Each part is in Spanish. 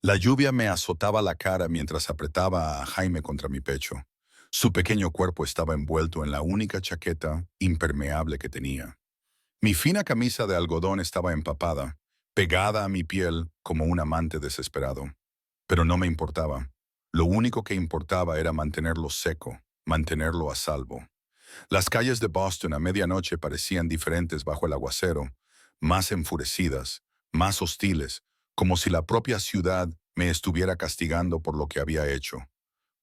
La lluvia me azotaba la cara mientras apretaba a Jaime contra mi pecho. Su pequeño cuerpo estaba envuelto en la única chaqueta impermeable que tenía. Mi fina camisa de algodón estaba empapada, pegada a mi piel como un amante desesperado. Pero no me importaba. Lo único que importaba era mantenerlo seco, mantenerlo a salvo. Las calles de Boston a medianoche parecían diferentes bajo el aguacero, más enfurecidas, más hostiles, como si la propia ciudad me estuviera castigando por lo que había hecho.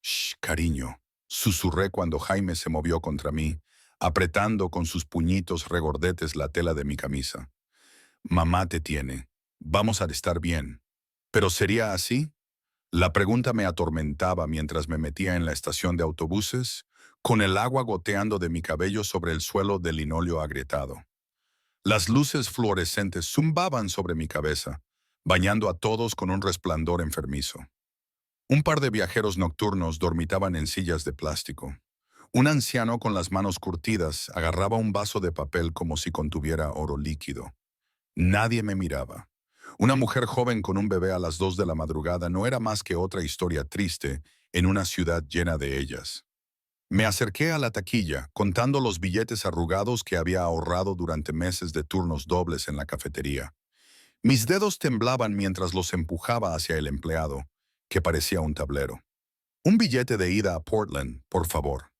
Shh, cariño, susurré cuando Jaime se movió contra mí, apretando con sus puñitos regordetes la tela de mi camisa. Mamá te tiene. Vamos a estar bien. ¿Pero sería así? La pregunta me atormentaba mientras me metía en la estación de autobuses, con el agua goteando de mi cabello sobre el suelo de linóleo agrietado. Las luces fluorescentes zumbaban sobre mi cabeza, bañando a todos con un resplandor enfermizo. Un par de viajeros nocturnos dormitaban en sillas de plástico. Un anciano con las manos curtidas agarraba un vaso de papel como si contuviera oro líquido. Nadie me miraba. Una mujer joven con un bebé a las 2 de la madrugada no era más que otra historia triste en una ciudad llena de ellas. Me acerqué a la taquilla, contando los billetes arrugados que había ahorrado durante meses de turnos dobles en la cafetería. Mis dedos temblaban mientras los empujaba hacia el empleado, que parecía un tablero. Un billete de ida a Portland, por favor,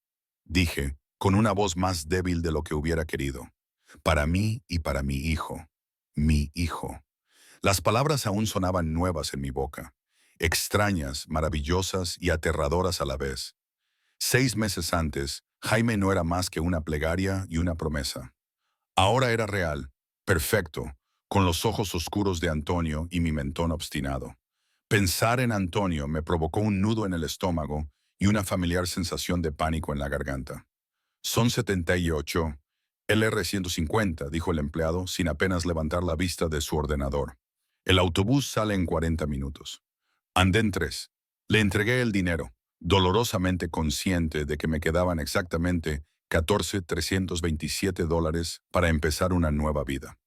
dije, con una voz más débil de lo que hubiera querido. Para mí y para mi hijo. Mi hijo. Las palabras aún sonaban nuevas en mi boca, extrañas, maravillosas y aterradoras a la vez. 6 meses antes, Jaime no era más que una plegaria y una promesa. Ahora era real, perfecto, con los ojos oscuros de Antonio y mi mentón obstinado. Pensar en Antonio me provocó un nudo en el estómago y una familiar sensación de pánico en la garganta. Son 78. LR-150, dijo el empleado sin apenas levantar la vista de su ordenador. El autobús sale en 40 minutos. Andén 3. Le entregué el dinero, dolorosamente consciente de que me quedaban exactamente $14,327 para empezar una nueva vida.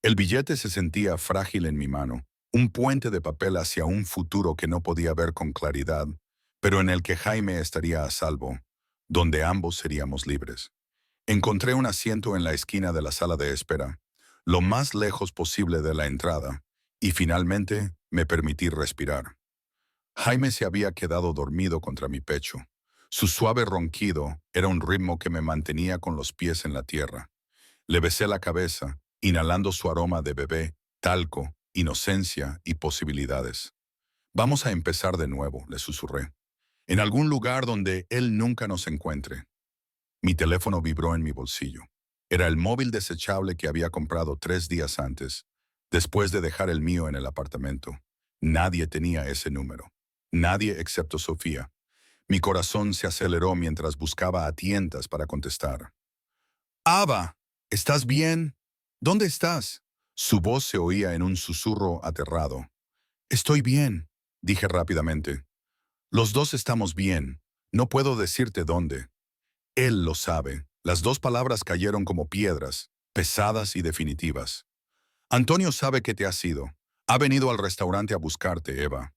El billete se sentía frágil en mi mano, un puente de papel hacia un futuro que no podía ver con claridad, pero en el que Jaime estaría a salvo, donde ambos seríamos libres. Encontré un asiento en la esquina de la sala de espera, lo más lejos posible de la entrada, y finalmente me permití respirar. Jaime se había quedado dormido contra mi pecho. Su suave ronquido era un ritmo que me mantenía con los pies en la tierra. Le besé la cabeza, inhalando su aroma de bebé, talco, inocencia y posibilidades. Vamos a empezar de nuevo, le susurré. En algún lugar donde él nunca nos encuentre. Mi teléfono vibró en mi bolsillo. Era el móvil desechable que había comprado 3 días antes, después de dejar el mío en el apartamento. Nadie tenía ese número. Nadie excepto Sofía. Mi corazón se aceleró mientras buscaba a tientas para contestar. «Ava, ¿estás bien? ¿Dónde estás?» Su voz se oía en un susurro aterrado. «Estoy bien», dije rápidamente. «Los dos estamos bien. No puedo decirte dónde». Él lo sabe. Las dos palabras cayeron como piedras, pesadas y definitivas. Antonio sabe que te has ido. Ha venido al restaurante a buscarte, Eva.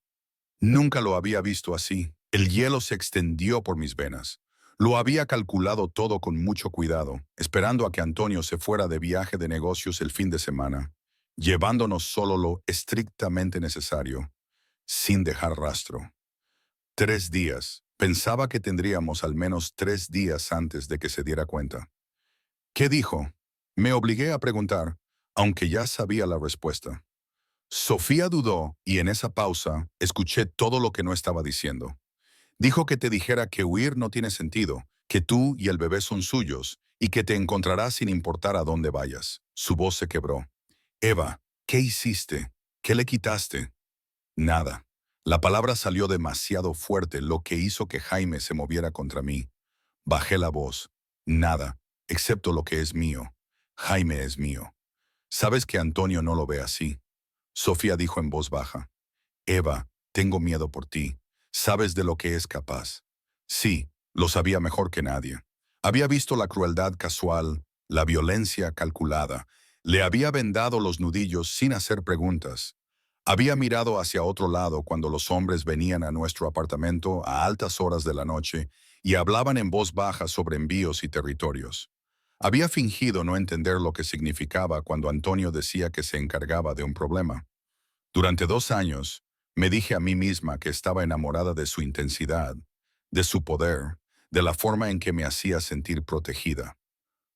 Nunca lo había visto así. El hielo se extendió por mis venas. Lo había calculado todo con mucho cuidado, esperando a que Antonio se fuera de viaje de negocios el fin de semana, llevándonos solo lo estrictamente necesario, sin dejar rastro. 3 días. Pensaba que tendríamos al menos 3 días antes de que se diera cuenta. ¿Qué dijo? Me obligué a preguntar, aunque ya sabía la respuesta. Sofía dudó y en esa pausa escuché todo lo que no estaba diciendo. Dijo que te dijera que huir no tiene sentido, que tú y el bebé son suyos y que te encontrarás sin importar a dónde vayas. Su voz se quebró. Eva, ¿qué hiciste? ¿Qué le quitaste? Nada. La palabra salió demasiado fuerte, lo que hizo que Jaime se moviera contra mí. Bajé la voz. Nada, excepto lo que es mío. Jaime es mío. Sabes que Antonio no lo ve así. Sofía dijo en voz baja. Eva, tengo miedo por ti. Sabes de lo que es capaz. Sí, lo sabía mejor que nadie. Había visto la crueldad casual, la violencia calculada. Le había vendado los nudillos sin hacer preguntas. Había mirado hacia otro lado cuando los hombres venían a nuestro apartamento a altas horas de la noche y hablaban en voz baja sobre envíos y territorios. Había fingido no entender lo que significaba cuando Antonio decía que se encargaba de un problema. Durante 2 años, me dije a mí misma que estaba enamorada de su intensidad, de su poder, de la forma en que me hacía sentir protegida.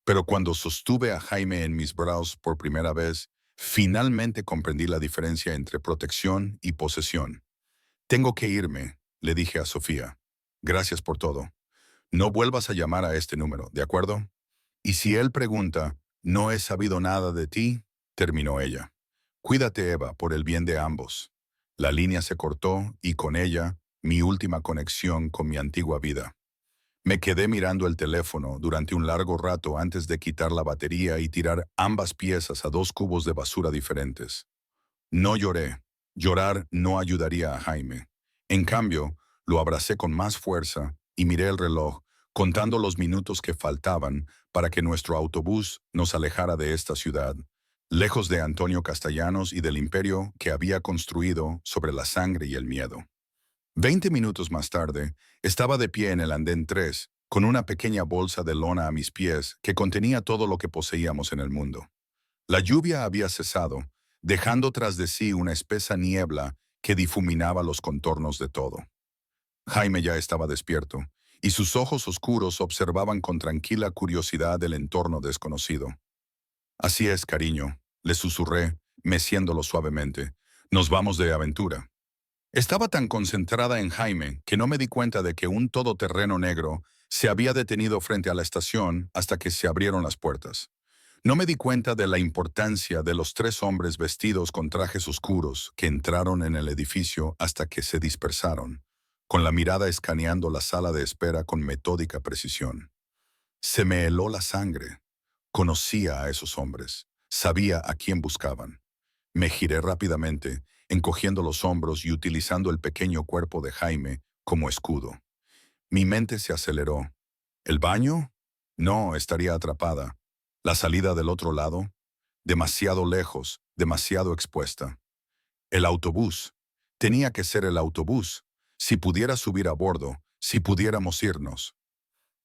Pero cuando sostuve a Jaime en mis brazos por primera vez, finalmente comprendí la diferencia entre protección y posesión. Tengo que irme, le dije a Sofía. Gracias por todo. No vuelvas a llamar a este número, ¿de acuerdo? Y si él pregunta, no he sabido nada de ti, terminó ella. Cuídate, Eva, por el bien de ambos. La línea se cortó y con ella, mi última conexión con mi antigua vida. Me quedé mirando el teléfono durante un largo rato antes de quitar la batería y tirar ambas piezas a 2 cubos de basura diferentes. No lloré. Llorar no ayudaría a Jaime. En cambio, lo abracé con más fuerza y miré el reloj, contando los minutos que faltaban para que nuestro autobús nos alejara de esta ciudad, lejos de Antonio Castellanos y del imperio que había construido sobre la sangre y el miedo. 20 minutos más tarde, estaba de pie en el andén 3, con una pequeña bolsa de lona a mis pies que contenía todo lo que poseíamos en el mundo. La lluvia había cesado, dejando tras de sí una espesa niebla que difuminaba los contornos de todo. Jaime ya estaba despierto, y sus ojos oscuros observaban con tranquila curiosidad el entorno desconocido. Así es, cariño, le susurré, meciéndolo suavemente. Nos vamos de aventura. Estaba tan concentrada en Jaime que no me di cuenta de que un todoterreno negro se había detenido frente a la estación hasta que se abrieron las puertas. No me di cuenta de la importancia de los 3 hombres vestidos con trajes oscuros que entraron en el edificio hasta que se dispersaron, con la mirada escaneando la sala de espera con metódica precisión. Se me heló la sangre. Conocía a esos hombres. Sabía a quién buscaban. Me giré rápidamente, encogiendo los hombros y utilizando el pequeño cuerpo de Jaime como escudo. Mi mente se aceleró. ¿El baño? No, estaría atrapada. ¿La salida del otro lado? Demasiado lejos, demasiado expuesta. El autobús. Tenía que ser el autobús. Si pudiera subir a bordo, si pudiéramos irnos.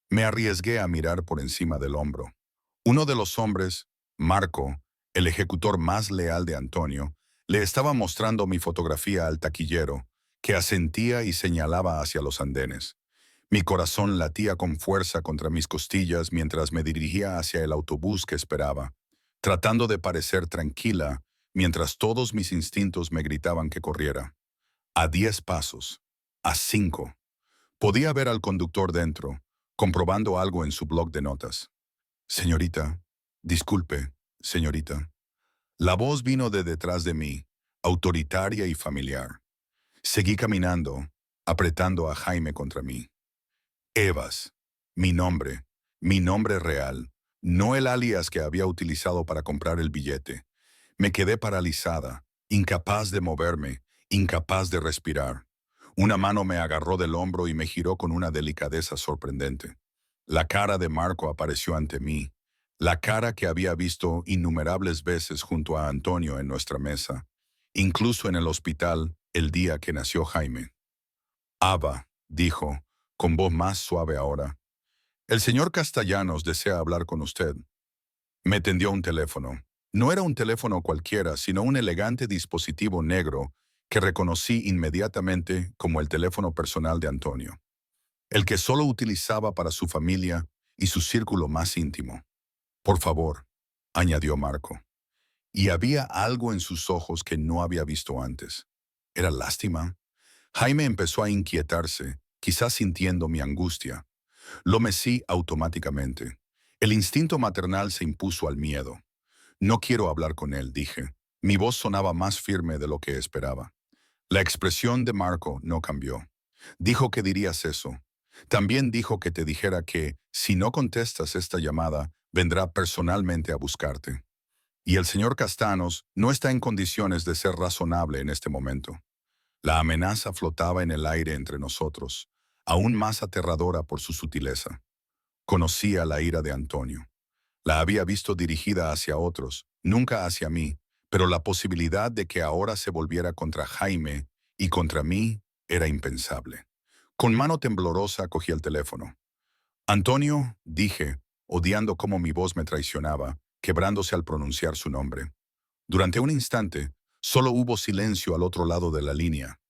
Me arriesgué a mirar por encima del hombro. Uno de los hombres, Marco, el ejecutor más leal de Antonio, le estaba mostrando mi fotografía al taquillero, que asentía y señalaba hacia los andenes. Mi corazón latía con fuerza contra mis costillas mientras me dirigía hacia el autobús que esperaba, tratando de parecer tranquila mientras todos mis instintos me gritaban que corriera. A 10 pasos, a 5. Podía ver al conductor dentro, comprobando algo en su bloc de notas. Señorita, disculpe, señorita. La voz vino de detrás de mí, autoritaria y familiar. Seguí caminando, apretando a Jaime contra mí. Evas, mi nombre real, no el alias que había utilizado para comprar el billete. Me quedé paralizada, incapaz de moverme, incapaz de respirar. Una mano me agarró del hombro y me giró con una delicadeza sorprendente. La cara de Marco apareció ante mí, la cara que había visto innumerables veces junto a Antonio en nuestra mesa, incluso en el hospital el día que nació Jaime. Ava, dijo, con voz más suave ahora. El señor Castellanos desea hablar con usted. Me tendió un teléfono. No era un teléfono cualquiera, sino un elegante dispositivo negro que reconocí inmediatamente como el teléfono personal de Antonio, el que solo utilizaba para su familia y su círculo más íntimo. Por favor, añadió Marco. Y había algo en sus ojos que no había visto antes. ¿Era lástima? Jaime empezó a inquietarse, quizás sintiendo mi angustia. Lo mecí automáticamente. El instinto maternal se impuso al miedo. No quiero hablar con él, dije. Mi voz sonaba más firme de lo que esperaba. La expresión de Marco no cambió. Dijo que dirías eso. También dijo que te dijera que, si no contestas esta llamada, vendrá personalmente a buscarte. Y el señor Castanos no está en condiciones de ser razonable en este momento. La amenaza flotaba en el aire entre nosotros, aún más aterradora por su sutileza. Conocía la ira de Antonio. La había visto dirigida hacia otros, nunca hacia mí, pero la posibilidad de que ahora se volviera contra Jaime y contra mí era impensable. Con mano temblorosa cogí el teléfono. Antonio, dije, odiando cómo mi voz me traicionaba, quebrándose al pronunciar su nombre. Durante un instante, solo hubo silencio al otro lado de la línea.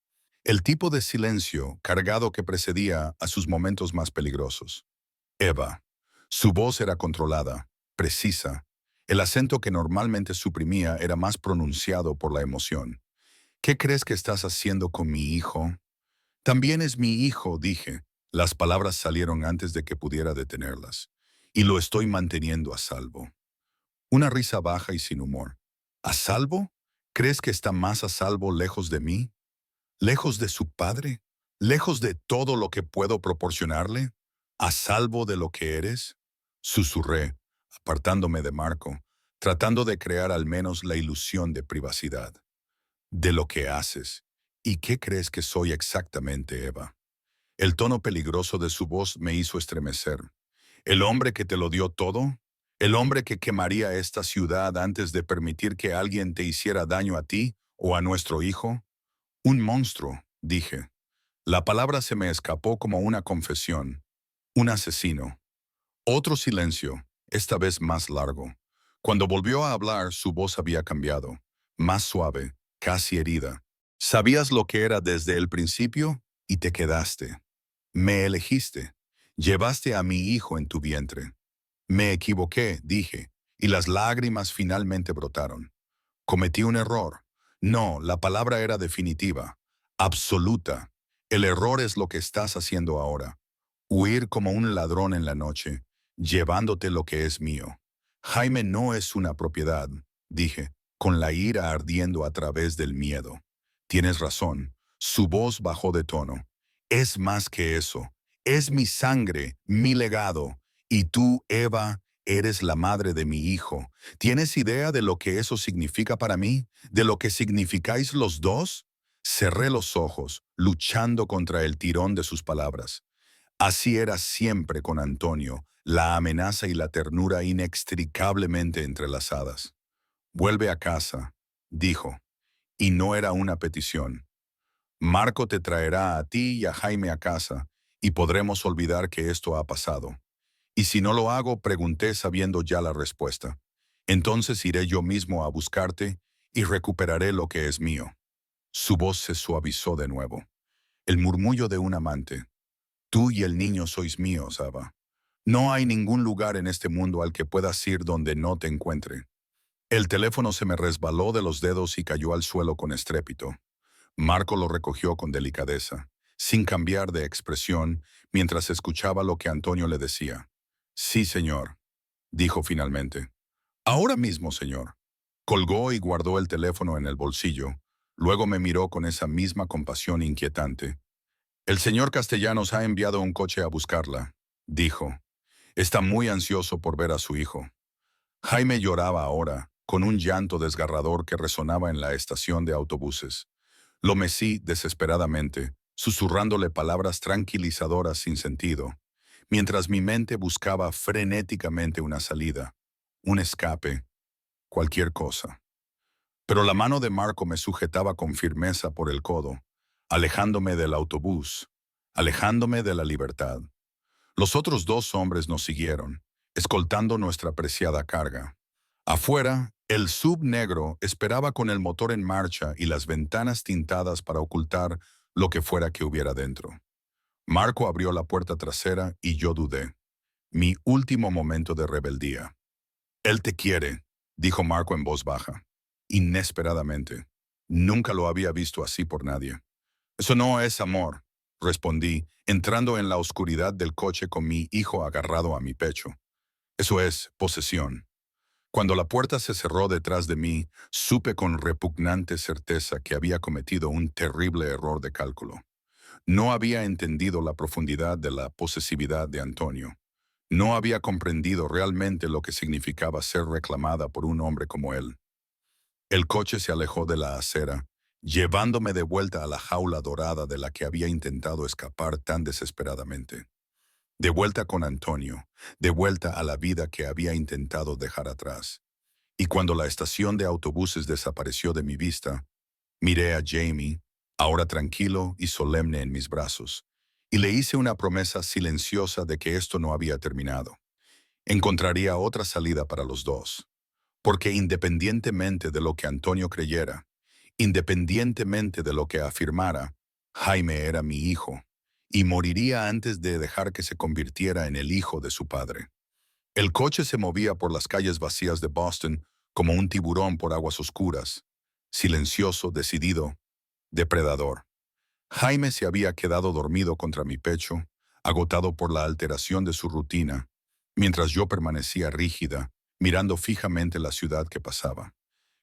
El tipo de silencio cargado que precedía a sus momentos más peligrosos. Eva. Su voz era controlada, precisa. El acento que normalmente suprimía era más pronunciado por la emoción. ¿Qué crees que estás haciendo con mi hijo? También es mi hijo, dije. Las palabras salieron antes de que pudiera detenerlas. Y lo estoy manteniendo a salvo. Una risa baja y sin humor. ¿A salvo? ¿Crees que está más a salvo lejos de mí? ¿Lejos de su padre? ¿Lejos de todo lo que puedo proporcionarle? ¿A salvo de lo que eres? Susurré, apartándome de Marco, tratando de crear al menos la ilusión de privacidad. De lo que haces. ¿Y qué crees que soy exactamente, Eva? El tono peligroso de su voz me hizo estremecer. ¿El hombre que te lo dio todo? ¿El hombre que quemaría esta ciudad antes de permitir que alguien te hiciera daño a ti o a nuestro hijo? Un monstruo, dije. La palabra se me escapó como una confesión. Un asesino. Otro silencio, esta vez más largo. Cuando volvió a hablar, su voz había cambiado. Más suave, casi herida. Sabías lo que era desde el principio y te quedaste. Me elegiste. Llevaste a mi hijo en tu vientre. Me equivoqué, dije, y las lágrimas finalmente brotaron. Cometí un error. No, la palabra era definitiva, absoluta. El error es lo que estás haciendo ahora. Huir como un ladrón en la noche, llevándote lo que es mío. Jaime no es una propiedad, dije, con la ira ardiendo a través del miedo. Tienes razón. Su voz bajó de tono. Es más que eso. Es mi sangre, mi legado. Y tú, Eva, eres la madre de mi hijo. ¿Tienes idea de lo que eso significa para mí? ¿De lo que significáis los dos? Cerré los ojos, luchando contra el tirón de sus palabras. Así era siempre con Antonio, la amenaza y la ternura inextricablemente entrelazadas. Vuelve a casa, dijo, y no era una petición. Marco te traerá a ti y a Jaime a casa, y podremos olvidar que esto ha pasado. Y si no lo hago, pregunté sabiendo ya la respuesta. Entonces iré yo mismo a buscarte y recuperaré lo que es mío. Su voz se suavizó de nuevo. El murmullo de un amante. Tú y el niño sois míos, Ava. No hay ningún lugar en este mundo al que puedas ir donde no te encuentre. El teléfono se me resbaló de los dedos y cayó al suelo con estrépito. Marco lo recogió con delicadeza, sin cambiar de expresión, mientras escuchaba lo que Antonio le decía. Sí, señor, dijo finalmente. Ahora mismo, señor. Colgó y guardó el teléfono en el bolsillo. Luego me miró con esa misma compasión inquietante. El señor Castellanos ha enviado un coche a buscarla, dijo. Está muy ansioso por ver a su hijo. Jaime lloraba ahora, con un llanto desgarrador que resonaba en la estación de autobuses. Lo mecí desesperadamente, susurrándole palabras tranquilizadoras sin sentido, mientras mi mente buscaba frenéticamente una salida, un escape, cualquier cosa. Pero la mano de Marco me sujetaba con firmeza por el codo, alejándome del autobús, alejándome de la libertad. Los otros dos hombres nos siguieron, escoltando nuestra preciada carga. Afuera, el sub negro esperaba con el motor en marcha y las ventanas tintadas para ocultar lo que fuera que hubiera dentro. Marco abrió la puerta trasera y yo dudé. Mi último momento de rebeldía. Él te quiere, dijo Marco en voz baja. Inesperadamente. Nunca lo había visto así por nadie. Eso no es amor, respondí, entrando en la oscuridad del coche con mi hijo agarrado a mi pecho. Eso es posesión. Cuando la puerta se cerró detrás de mí, supe con repugnante certeza que había cometido un terrible error de cálculo. No había entendido la profundidad de la posesividad de Antonio. No había comprendido realmente lo que significaba ser reclamada por un hombre como él. El coche se alejó de la acera, llevándome de vuelta a la jaula dorada de la que había intentado escapar tan desesperadamente. De vuelta con Antonio, de vuelta a la vida que había intentado dejar atrás. Y cuando la estación de autobuses desapareció de mi vista, miré a Jamie, ahora tranquilo y solemne en mis brazos, y le hice una promesa silenciosa de que esto no había terminado. Encontraría otra salida para los dos, porque independientemente de lo que Antonio creyera, independientemente de lo que afirmara, Jaime era mi hijo, y moriría antes de dejar que se convirtiera en el hijo de su padre. El coche se movía por las calles vacías de Boston como un tiburón por aguas oscuras, silencioso, decidido, depredador. Jaime se había quedado dormido contra mi pecho, agotado por la alteración de su rutina, mientras yo permanecía rígida, mirando fijamente la ciudad que pasaba.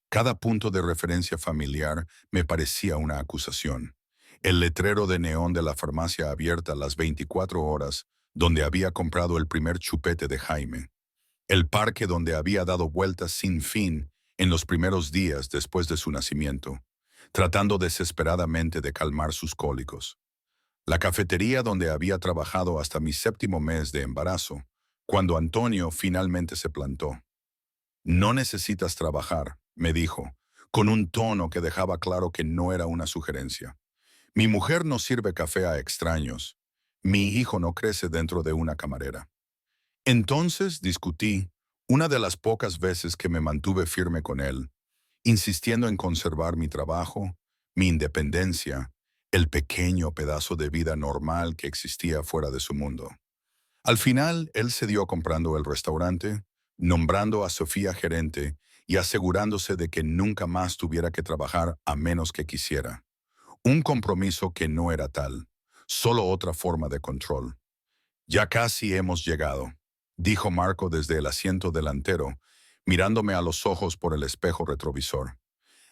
Cada punto de referencia familiar me parecía una acusación. El letrero de neón de la farmacia abierta las 24 horas, donde había comprado el primer chupete de Jaime. El parque donde había dado vueltas sin fin en los primeros días después de su nacimiento, tratando desesperadamente de calmar sus cólicos. La cafetería donde había trabajado hasta mi 7º mes de embarazo, cuando Antonio finalmente se plantó. No necesitas trabajar, me dijo, con un tono que dejaba claro que no era una sugerencia. Mi mujer no sirve café a extraños. Mi hijo no crece dentro de una camarera. Entonces discutí, una de las pocas veces que me mantuve firme con él, insistiendo en conservar mi trabajo, mi independencia, el pequeño pedazo de vida normal que existía fuera de su mundo. Al final, él cedió comprando el restaurante, nombrando a Sofía gerente y asegurándose de que nunca más tuviera que trabajar a menos que quisiera. Un compromiso que no era tal, solo otra forma de control. Ya casi hemos llegado, dijo Marco desde el asiento delantero, mirándome a los ojos por el espejo retrovisor.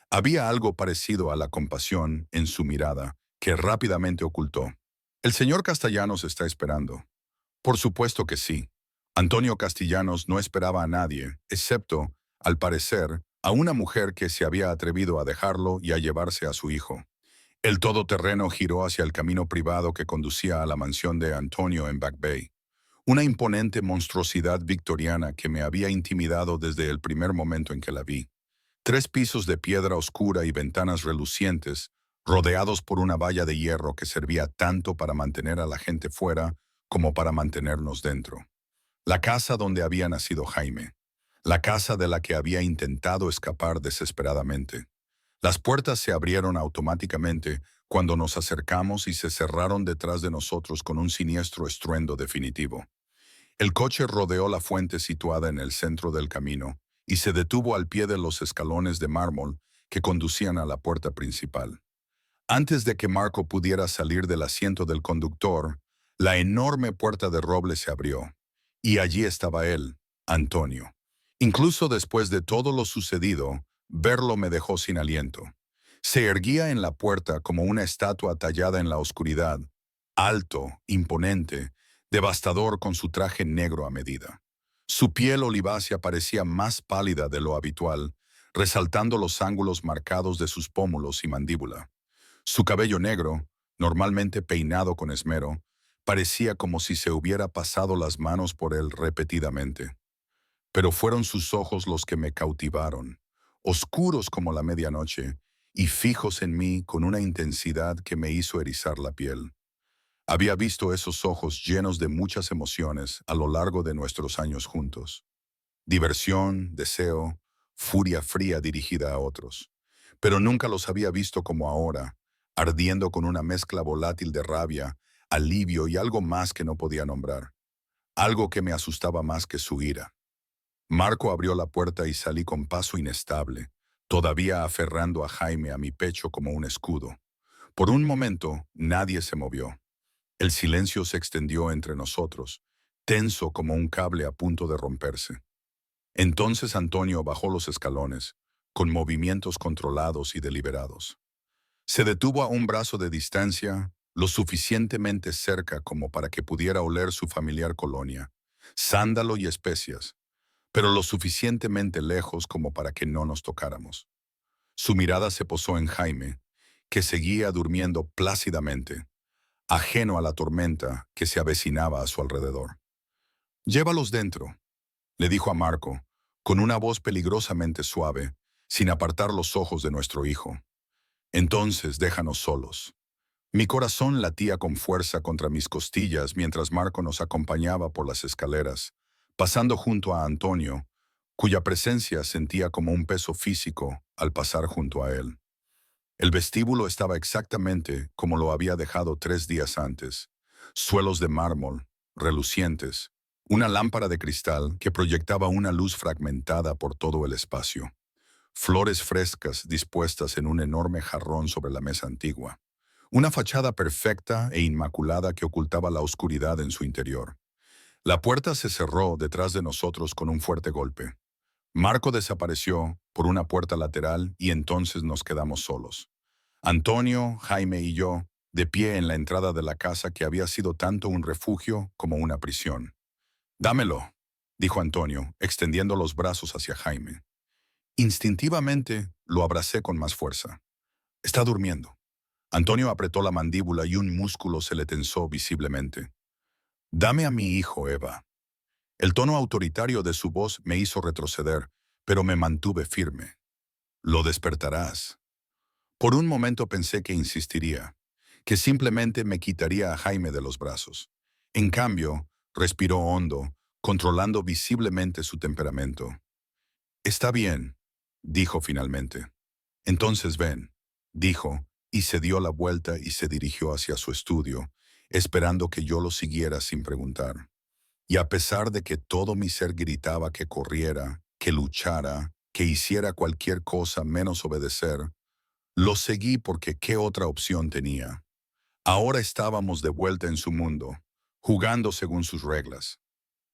Había algo parecido a la compasión en su mirada, que rápidamente ocultó. El señor Castellanos está esperando. Por supuesto que sí. Antonio Castellanos no esperaba a nadie, excepto, al parecer, a una mujer que se había atrevido a dejarlo y a llevarse a su hijo. El todoterreno giró hacia el camino privado que conducía a la mansión de Antonio en Back Bay. Una imponente monstruosidad victoriana que me había intimidado desde el primer momento en que la vi. 3 pisos de piedra oscura y ventanas relucientes, rodeados por una valla de hierro que servía tanto para mantener a la gente fuera como para mantenernos dentro. La casa donde había nacido Jaime. La casa de la que había intentado escapar desesperadamente. Las puertas se abrieron automáticamente cuando nos acercamos y se cerraron detrás de nosotros con un siniestro estruendo definitivo. El coche rodeó la fuente situada en el centro del camino y se detuvo al pie de los escalones de mármol que conducían a la puerta principal. Antes de que Marco pudiera salir del asiento del conductor, la enorme puerta de roble se abrió, y allí estaba él, Antonio. Incluso después de todo lo sucedido, verlo me dejó sin aliento. Se erguía en la puerta como una estatua tallada en la oscuridad, alto, imponente, devastador con su traje negro a medida. Su piel olivácea parecía más pálida de lo habitual, resaltando los ángulos marcados de sus pómulos y mandíbula. Su cabello negro, normalmente peinado con esmero, parecía como si se hubiera pasado las manos por él repetidamente. Pero fueron sus ojos los que me cautivaron, oscuros como la medianoche, y fijos en mí con una intensidad que me hizo erizar la piel. Había visto esos ojos llenos de muchas emociones a lo largo de nuestros años juntos. Diversión, deseo, furia fría dirigida a otros. Pero nunca los había visto como ahora, ardiendo con una mezcla volátil de rabia, alivio y algo más que no podía nombrar. Algo que me asustaba más que su ira. Marco abrió la puerta y salí con paso inestable, todavía aferrando a Jaime a mi pecho como un escudo. Por un momento, nadie se movió. El silencio se extendió entre nosotros, tenso como un cable a punto de romperse. Entonces Antonio bajó los escalones, con movimientos controlados y deliberados. Se detuvo a un brazo de distancia, lo suficientemente cerca como para que pudiera oler su familiar colonia, sándalo y especias, pero lo suficientemente lejos como para que no nos tocáramos. Su mirada se posó en Jaime, que seguía durmiendo plácidamente, ajeno a la tormenta que se avecinaba a su alrededor. «Llévalos dentro», le dijo a Marco, con una voz peligrosamente suave, sin apartar los ojos de nuestro hijo. Entonces déjanos solos. Mi corazón latía con fuerza contra mis costillas mientras Marco nos acompañaba por las escaleras, pasando junto a Antonio, cuya presencia sentía como un peso físico al pasar junto a él. El vestíbulo estaba exactamente como lo había dejado 3 días antes. Suelos de mármol, relucientes, una lámpara de cristal que proyectaba una luz fragmentada por todo el espacio, flores frescas dispuestas en un enorme jarrón sobre la mesa antigua, una fachada perfecta e inmaculada que ocultaba la oscuridad en su interior. La puerta se cerró detrás de nosotros con un fuerte golpe. Marco desapareció por una puerta lateral y entonces nos quedamos solos. Antonio, Jaime y yo, de pie en la entrada de la casa que había sido tanto un refugio como una prisión. «Dámelo», dijo Antonio, extendiendo los brazos hacia Jaime. Instintivamente lo abracé con más fuerza. «Está durmiendo». Antonio apretó la mandíbula y un músculo se le tensó visiblemente. «Dame a mi hijo, Eva». El tono autoritario de su voz me hizo retroceder, pero me mantuve firme. «Lo despertarás». Por un momento pensé que insistiría, que simplemente me quitaría a Jaime de los brazos. En cambio, respiró hondo, controlando visiblemente su temperamento. «Está bien», dijo finalmente. «Entonces ven», dijo, y se dio la vuelta y se dirigió hacia su estudio, esperando que yo lo siguiera sin preguntar. Y a pesar de que todo mi ser gritaba que corriera, que luchara, que hiciera cualquier cosa menos obedecer, lo seguí porque ¿qué otra opción tenía? Ahora estábamos de vuelta en su mundo, jugando según sus reglas.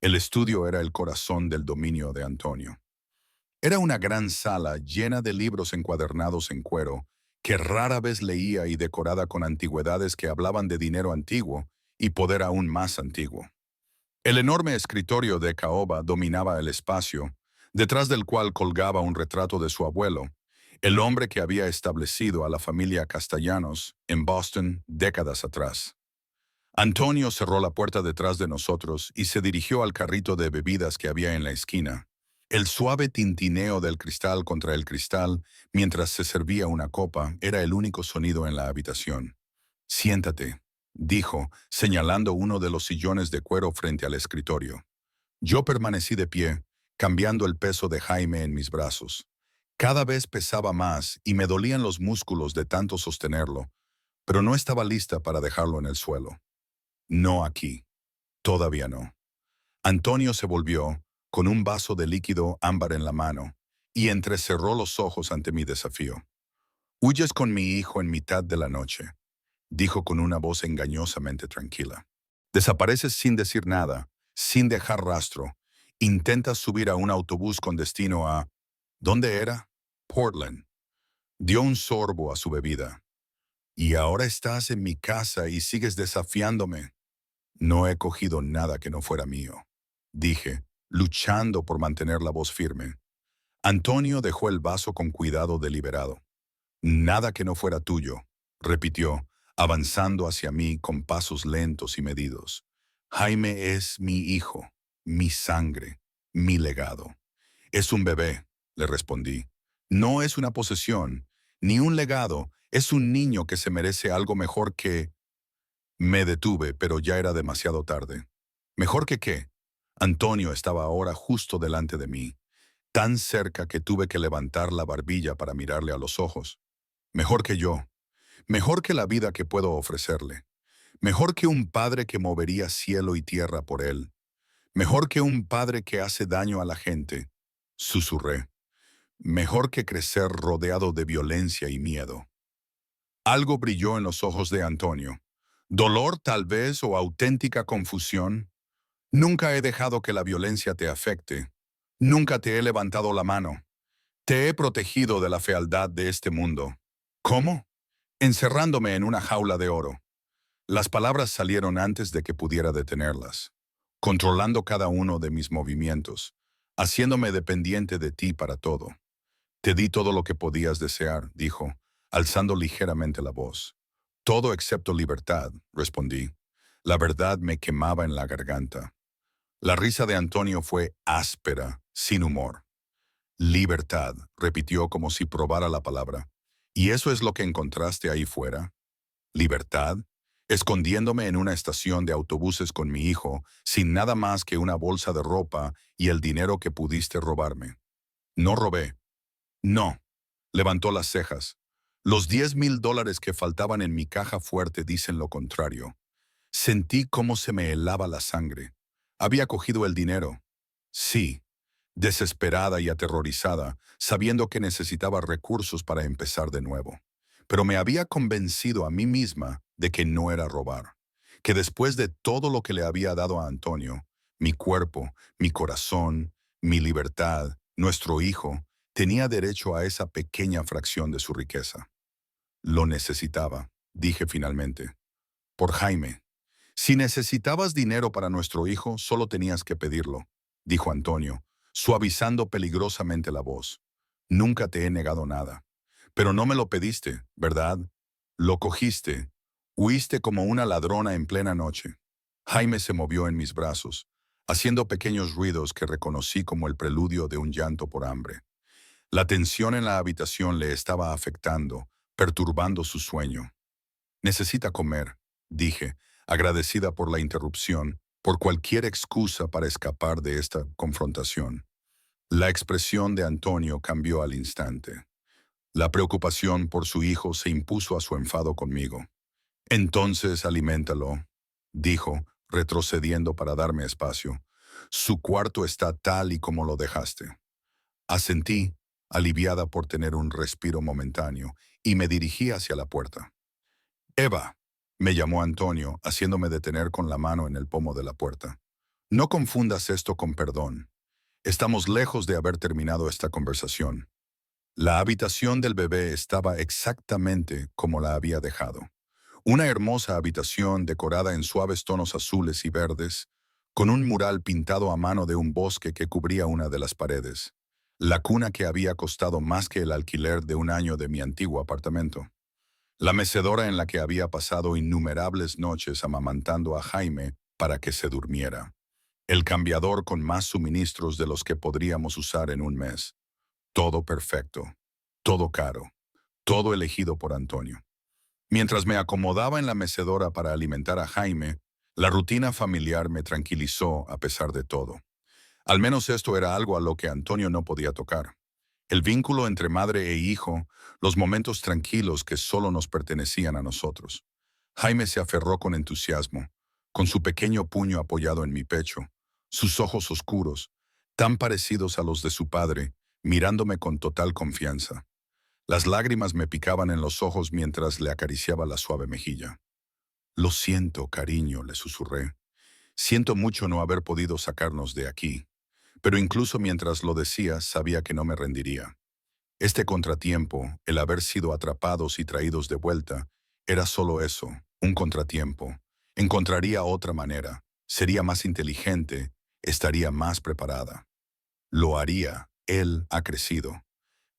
El estudio era el corazón del dominio de Antonio. Era una gran sala llena de libros encuadernados en cuero, que rara vez leía y decorada con antigüedades que hablaban de dinero antiguo y poder aún más antiguo. El enorme escritorio de caoba dominaba el espacio, detrás del cual colgaba un retrato de su abuelo, el hombre que había establecido a la familia Castellanos en Boston décadas atrás. Antonio cerró la puerta detrás de nosotros y se dirigió al carrito de bebidas que había en la esquina. El suave tintineo del cristal contra el cristal mientras se servía una copa era el único sonido en la habitación. «Siéntate», dijo, señalando uno de los sillones de cuero frente al escritorio. Yo permanecí de pie, cambiando el peso de Jaime en mis brazos. Cada vez pesaba más y me dolían los músculos de tanto sostenerlo, pero no estaba lista para dejarlo en el suelo. No aquí. Todavía no. Antonio se volvió, con un vaso de líquido ámbar en la mano, y entrecerró los ojos ante mi desafío. «Huyes con mi hijo en mitad de la noche», dijo con una voz engañosamente tranquila. «Desapareces sin decir nada, sin dejar rastro. Intentas subir a un autobús con destino a... ¿Dónde era? Portland». Dio un sorbo a su bebida. «Y ahora estás en mi casa y sigues desafiándome». «No he cogido nada que no fuera mío», dije, luchando por mantener la voz firme. Antonio dejó el vaso con cuidado deliberado. «Nada que no fuera tuyo», repitió, avanzando hacia mí con pasos lentos y medidos. «Jaime es mi hijo, mi sangre, mi legado». «Es un bebé», le respondí. «No es una posesión, ni un legado, es un niño que se merece algo mejor que...». Me detuve, pero ya era demasiado tarde. ¿Mejor que qué? Antonio estaba ahora justo delante de mí, tan cerca que tuve que levantar la barbilla para mirarle a los ojos. Mejor que yo, mejor que la vida que puedo ofrecerle, mejor que un padre que movería cielo y tierra por él, mejor que un padre que hace daño a la gente, susurré, mejor que crecer rodeado de violencia y miedo. Algo brilló en los ojos de Antonio. Dolor tal vez o auténtica confusión. «Nunca he dejado que la violencia te afecte. Nunca te he levantado la mano. Te he protegido de la fealdad de este mundo». «¿Cómo?» «Encerrándome en una jaula de oro». Las palabras salieron antes de que pudiera detenerlas, controlando cada uno de mis movimientos, haciéndome dependiente de ti para todo. «Te di todo lo que podías desear», dijo, alzando ligeramente la voz. «Todo excepto libertad», respondí. La verdad me quemaba en la garganta. La risa de Antonio fue áspera, sin humor. Libertad, repitió como si probara la palabra. ¿Y eso es lo que encontraste ahí fuera? ¿Libertad? Escondiéndome en una estación de autobuses con mi hijo, sin nada más que una bolsa de ropa y el dinero que pudiste robarme. No robé. No. Levantó las cejas. Los $10,000 que faltaban en mi caja fuerte dicen lo contrario. Sentí cómo se me helaba la sangre. Había cogido el dinero. Sí, desesperada y aterrorizada, sabiendo que necesitaba recursos para empezar de nuevo. Pero me había convencido a mí misma de que no era robar, que después de todo lo que le había dado a Antonio, mi cuerpo, mi corazón, mi libertad, nuestro hijo, tenía derecho a esa pequeña fracción de su riqueza. Lo necesitaba, dije finalmente. Por Jaime. Si necesitabas dinero para nuestro hijo, solo tenías que pedirlo, dijo Antonio, suavizando peligrosamente la voz. Nunca te he negado nada. Pero no me lo pediste, ¿verdad? Lo cogiste. Huiste como una ladrona en plena noche. Jaime se movió en mis brazos, haciendo pequeños ruidos que reconocí como el preludio de un llanto por hambre. La tensión en la habitación le estaba afectando, perturbando su sueño. Necesita comer, dije, agradecida por la interrupción, por cualquier excusa para escapar de esta confrontación. La expresión de Antonio cambió al instante. La preocupación por su hijo se impuso a su enfado conmigo. Entonces aliméntalo, dijo, retrocediendo para darme espacio. Su cuarto está tal y como lo dejaste. Asentí, aliviada por tener un respiro momentáneo, y me dirigí hacia la puerta. Eva, me llamó Antonio, haciéndome detener con la mano en el pomo de la puerta. No confundas esto con perdón. Estamos lejos de haber terminado esta conversación. La habitación del bebé estaba exactamente como la había dejado. Una hermosa habitación decorada en suaves tonos azules y verdes, con un mural pintado a mano de un bosque que cubría una de las paredes. La cuna que había costado más que el alquiler de un año de mi antiguo apartamento. La mecedora en la que había pasado innumerables noches amamantando a Jaime para que se durmiera. El cambiador con más suministros de los que podríamos usar en un mes. Todo perfecto, todo caro, todo elegido por Antonio. Mientras me acomodaba en la mecedora para alimentar a Jaime, la rutina familiar me tranquilizó a pesar de todo. Al menos esto era algo a lo que Antonio no podía tocar. El vínculo entre madre e hijo, los momentos tranquilos que solo nos pertenecían a nosotros. Jaime se aferró con entusiasmo, con su pequeño puño apoyado en mi pecho, sus ojos oscuros, tan parecidos a los de su padre, mirándome con total confianza. Las lágrimas me picaban en los ojos mientras le acariciaba la suave mejilla. Lo siento, cariño, le susurré. Siento mucho no haber podido sacarnos de aquí. Pero incluso mientras lo decía, sabía que no me rendiría. Este contratiempo, el haber sido atrapados y traídos de vuelta, era solo eso, un contratiempo. Encontraría otra manera, sería más inteligente, estaría más preparada. Lo haría, él ha crecido.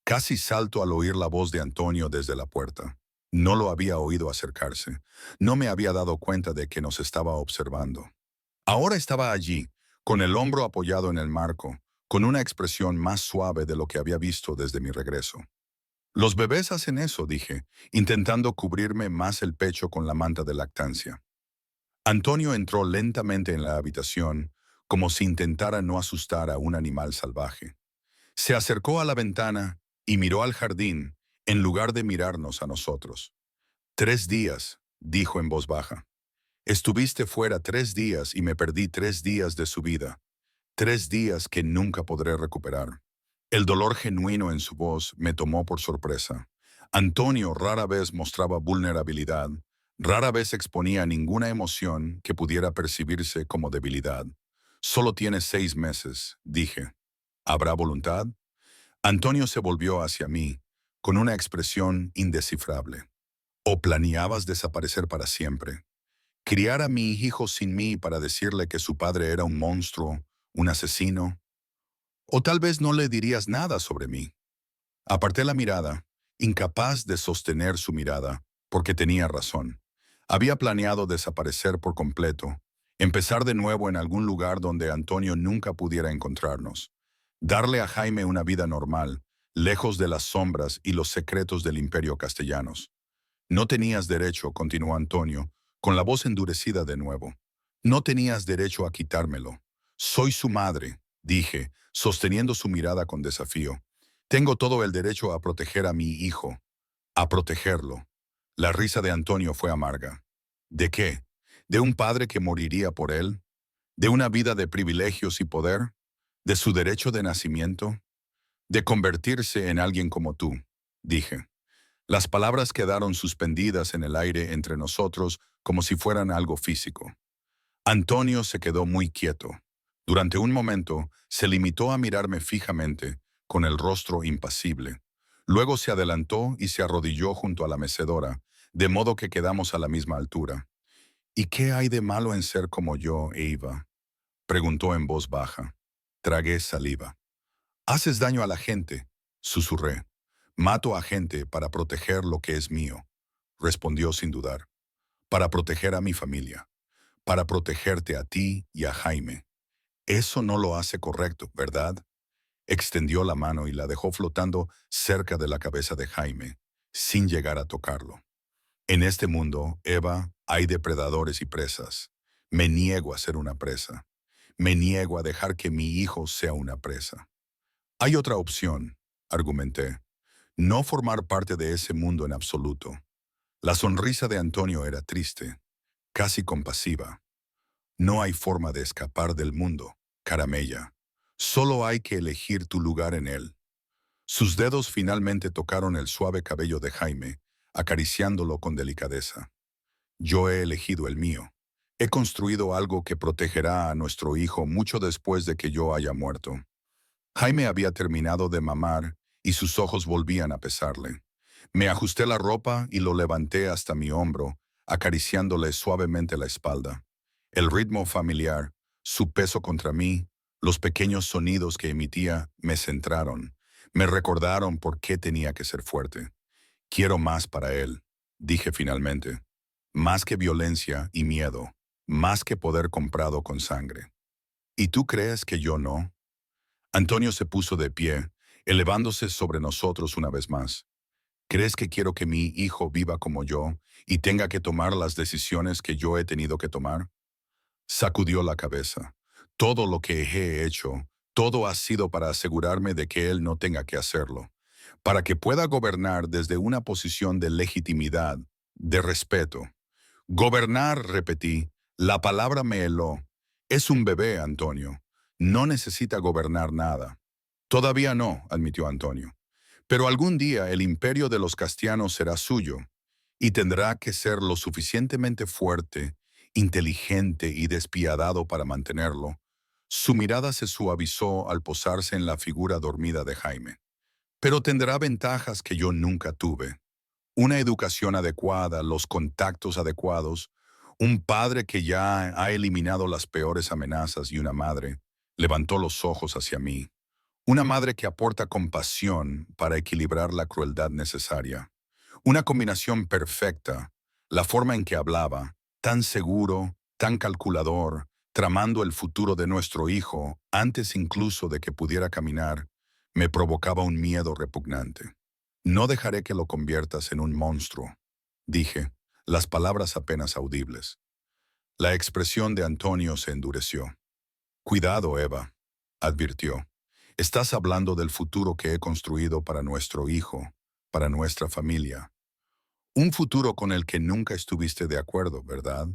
Casi salto al oír la voz de Antonio desde la puerta. No lo había oído acercarse. No me había dado cuenta de que nos estaba observando. Ahora estaba allí, con el hombro apoyado en el marco, con una expresión más suave de lo que había visto desde mi regreso. Los bebés hacen eso, dije, intentando cubrirme más el pecho con la manta de lactancia. Antonio entró lentamente en la habitación, como si intentara no asustar a un animal salvaje. Se acercó a la ventana y miró al jardín, en lugar de mirarnos a nosotros. 3 días, dijo en voz baja. Estuviste fuera 3 días y me perdí 3 días de su vida. 3 días que nunca podré recuperar. El dolor genuino en su voz me tomó por sorpresa. Antonio rara vez mostraba vulnerabilidad, rara vez exponía ninguna emoción que pudiera percibirse como debilidad. Solo tiene 6 meses, dije. ¿Habrá voluntad? Antonio se volvió hacia mí, con una expresión indescifrable. ¿O planeabas desaparecer para siempre? ¿Criar a mi hijo sin mí para decirle que su padre era un monstruo, un asesino? ¿O tal vez no le dirías nada sobre mí? Aparté la mirada, incapaz de sostener su mirada, porque tenía razón. Había planeado desaparecer por completo, empezar de nuevo en algún lugar donde Antonio nunca pudiera encontrarnos. Darle a Jaime una vida normal, lejos de las sombras y los secretos del imperio castellanos. No tenías derecho, continuó Antonio, con la voz endurecida de nuevo. No tenías derecho a quitármelo. Soy su madre, dije, sosteniendo su mirada con desafío. Tengo todo el derecho a proteger a mi hijo, a protegerlo. La risa de Antonio fue amarga. ¿De qué? ¿De un padre que moriría por él? ¿De una vida de privilegios y poder? ¿De su derecho de nacimiento? ¿De convertirse en alguien como tú? Dije. Las palabras quedaron suspendidas en el aire entre nosotros como si fueran algo físico. Antonio se quedó muy quieto. Durante un momento se limitó a mirarme fijamente, con el rostro impasible. Luego se adelantó y se arrodilló junto a la mecedora, de modo que quedamos a la misma altura. ¿Y qué hay de malo en ser como yo, Eva? Preguntó en voz baja. Tragué saliva. Haces daño a la gente, susurré. Mato a gente para proteger lo que es mío, respondió sin dudar. Para proteger a mi familia, para protegerte a ti y a Jaime. Eso no lo hace correcto, ¿verdad? Extendió la mano y la dejó flotando cerca de la cabeza de Jaime, sin llegar a tocarlo. En este mundo, Eva, hay depredadores y presas. Me niego a ser una presa. Me niego a dejar que mi hijo sea una presa. Hay otra opción, argumenté. No formar parte de ese mundo en absoluto. La sonrisa de Antonio era triste, casi compasiva. No hay forma de escapar del mundo, caramella. Solo hay que elegir tu lugar en él. Sus dedos finalmente tocaron el suave cabello de Jaime, acariciándolo con delicadeza. Yo he elegido el mío. He construido algo que protegerá a nuestro hijo mucho después de que yo haya muerto. Jaime había terminado de mamar y sus ojos volvían a pesarle. Me ajusté la ropa y lo levanté hasta mi hombro, acariciándole suavemente la espalda. El ritmo familiar, su peso contra mí, los pequeños sonidos que emitía me centraron, me recordaron por qué tenía que ser fuerte. Quiero más para él, dije finalmente. Más que violencia y miedo, más que poder comprado con sangre. ¿Y tú crees que yo no? Antonio se puso de pie, elevándose sobre nosotros una vez más. ¿Crees que quiero que mi hijo viva como yo y tenga que tomar las decisiones que yo he tenido que tomar? Sacudió la cabeza. Todo lo que he hecho, todo ha sido para asegurarme de que él no tenga que hacerlo, para que pueda gobernar desde una posición de legitimidad, de respeto. Gobernar, repetí, la palabra me heló. Es un bebé, Antonio. No necesita gobernar nada. Todavía no, admitió Antonio. Pero algún día el imperio de los castellanos será suyo, y tendrá que ser lo suficientemente fuerte, inteligente y despiadado para mantenerlo. Su mirada se suavizó al posarse en la figura dormida de Jaime. Pero tendrá ventajas que yo nunca tuve. Una educación adecuada, los contactos adecuados, un padre que ya ha eliminado las peores amenazas y una madre levantó los ojos hacia mí. Una madre que aporta compasión para equilibrar la crueldad necesaria. Una combinación perfecta, la forma en que hablaba, tan seguro, tan calculador, tramando el futuro de nuestro hijo antes incluso de que pudiera caminar, me provocaba un miedo repugnante. No dejaré que lo conviertas en un monstruo, dije, las palabras apenas audibles. La expresión de Antonio se endureció. Cuidado, Eva, advirtió. Estás hablando del futuro que he construido para nuestro hijo, para nuestra familia. Un futuro con el que nunca estuviste de acuerdo, ¿verdad?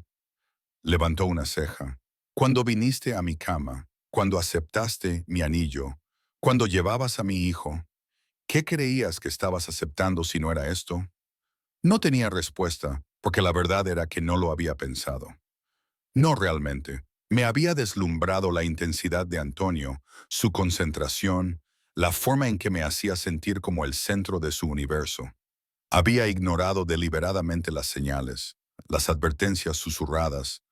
Levantó una ceja. Cuando viniste a mi cama, cuando aceptaste mi anillo, cuando llevabas a mi hijo, ¿qué creías que estabas aceptando si no era esto? No tenía respuesta, porque la verdad era que no lo había pensado. No realmente. Me había deslumbrado la intensidad de Antonio, su concentración, la forma en que me hacía sentir como el centro de su universo. Había ignorado deliberadamente las señales, las advertencias susurradas,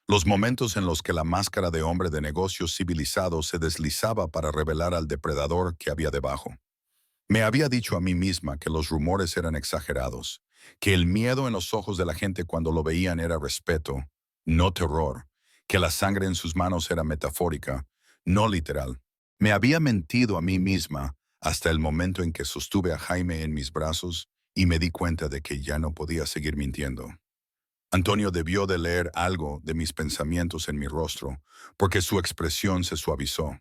los momentos en los que la máscara de hombre de negocios civilizado se deslizaba para revelar al depredador que había debajo. Me había dicho a mí misma que los rumores eran exagerados, que el miedo en los ojos de la gente cuando lo veían era respeto, no terror, que la sangre en sus manos era metafórica, no literal. Me había mentido a mí misma hasta el momento en que sostuve a Jaime en mis brazos y me di cuenta de que ya no podía seguir mintiendo. Antonio debió de leer algo de mis pensamientos en mi rostro, porque su expresión se suavizó.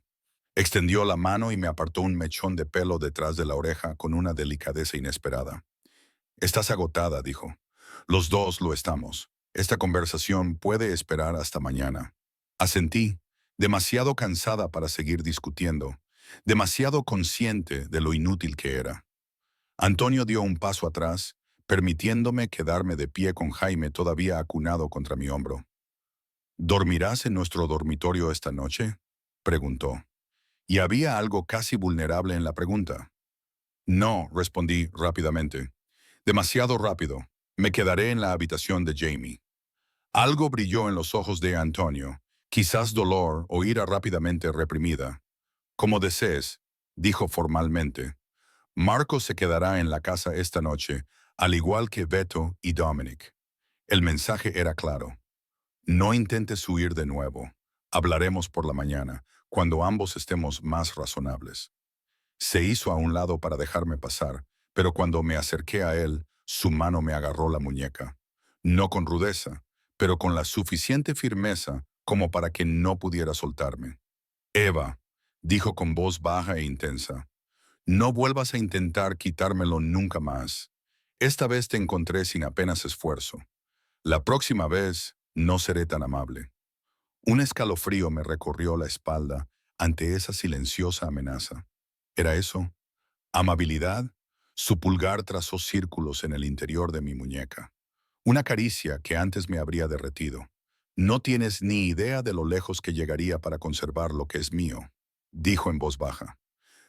Extendió la mano y me apartó un mechón de pelo detrás de la oreja con una delicadeza inesperada. Estás agotada, dijo. Los dos lo estamos. Esta conversación puede esperar hasta mañana. Asentí, demasiado cansada para seguir discutiendo, demasiado consciente de lo inútil que era. Antonio dio un paso atrás, permitiéndome quedarme de pie con Jaime todavía acunado contra mi hombro. ¿Dormirás en nuestro dormitorio esta noche?, preguntó. Y había algo casi vulnerable en la pregunta. No, respondí rápidamente. Demasiado rápido. Me quedaré en la habitación de Jamie. Algo brilló en los ojos de Antonio, quizás dolor o ira rápidamente reprimida. Como desees, dijo formalmente. Marco se quedará en la casa esta noche, al igual que Beto y Dominic. El mensaje era claro. No intentes huir de nuevo. Hablaremos por la mañana, cuando ambos estemos más razonables. Se hizo a un lado para dejarme pasar, pero cuando me acerqué a él, su mano me agarró la muñeca. No con rudeza, pero con la suficiente firmeza como para que no pudiera soltarme. Eva, dijo con voz baja e intensa, no vuelvas a intentar quitármelo nunca más. Esta vez te encontré sin apenas esfuerzo. La próxima vez no seré tan amable. Un escalofrío me recorrió la espalda ante esa silenciosa amenaza. ¿Era eso? ¿Amabilidad? Su pulgar trazó círculos en el interior de mi muñeca. Una caricia que antes me habría derretido. No tienes ni idea de lo lejos que llegaría para conservar lo que es mío, dijo en voz baja.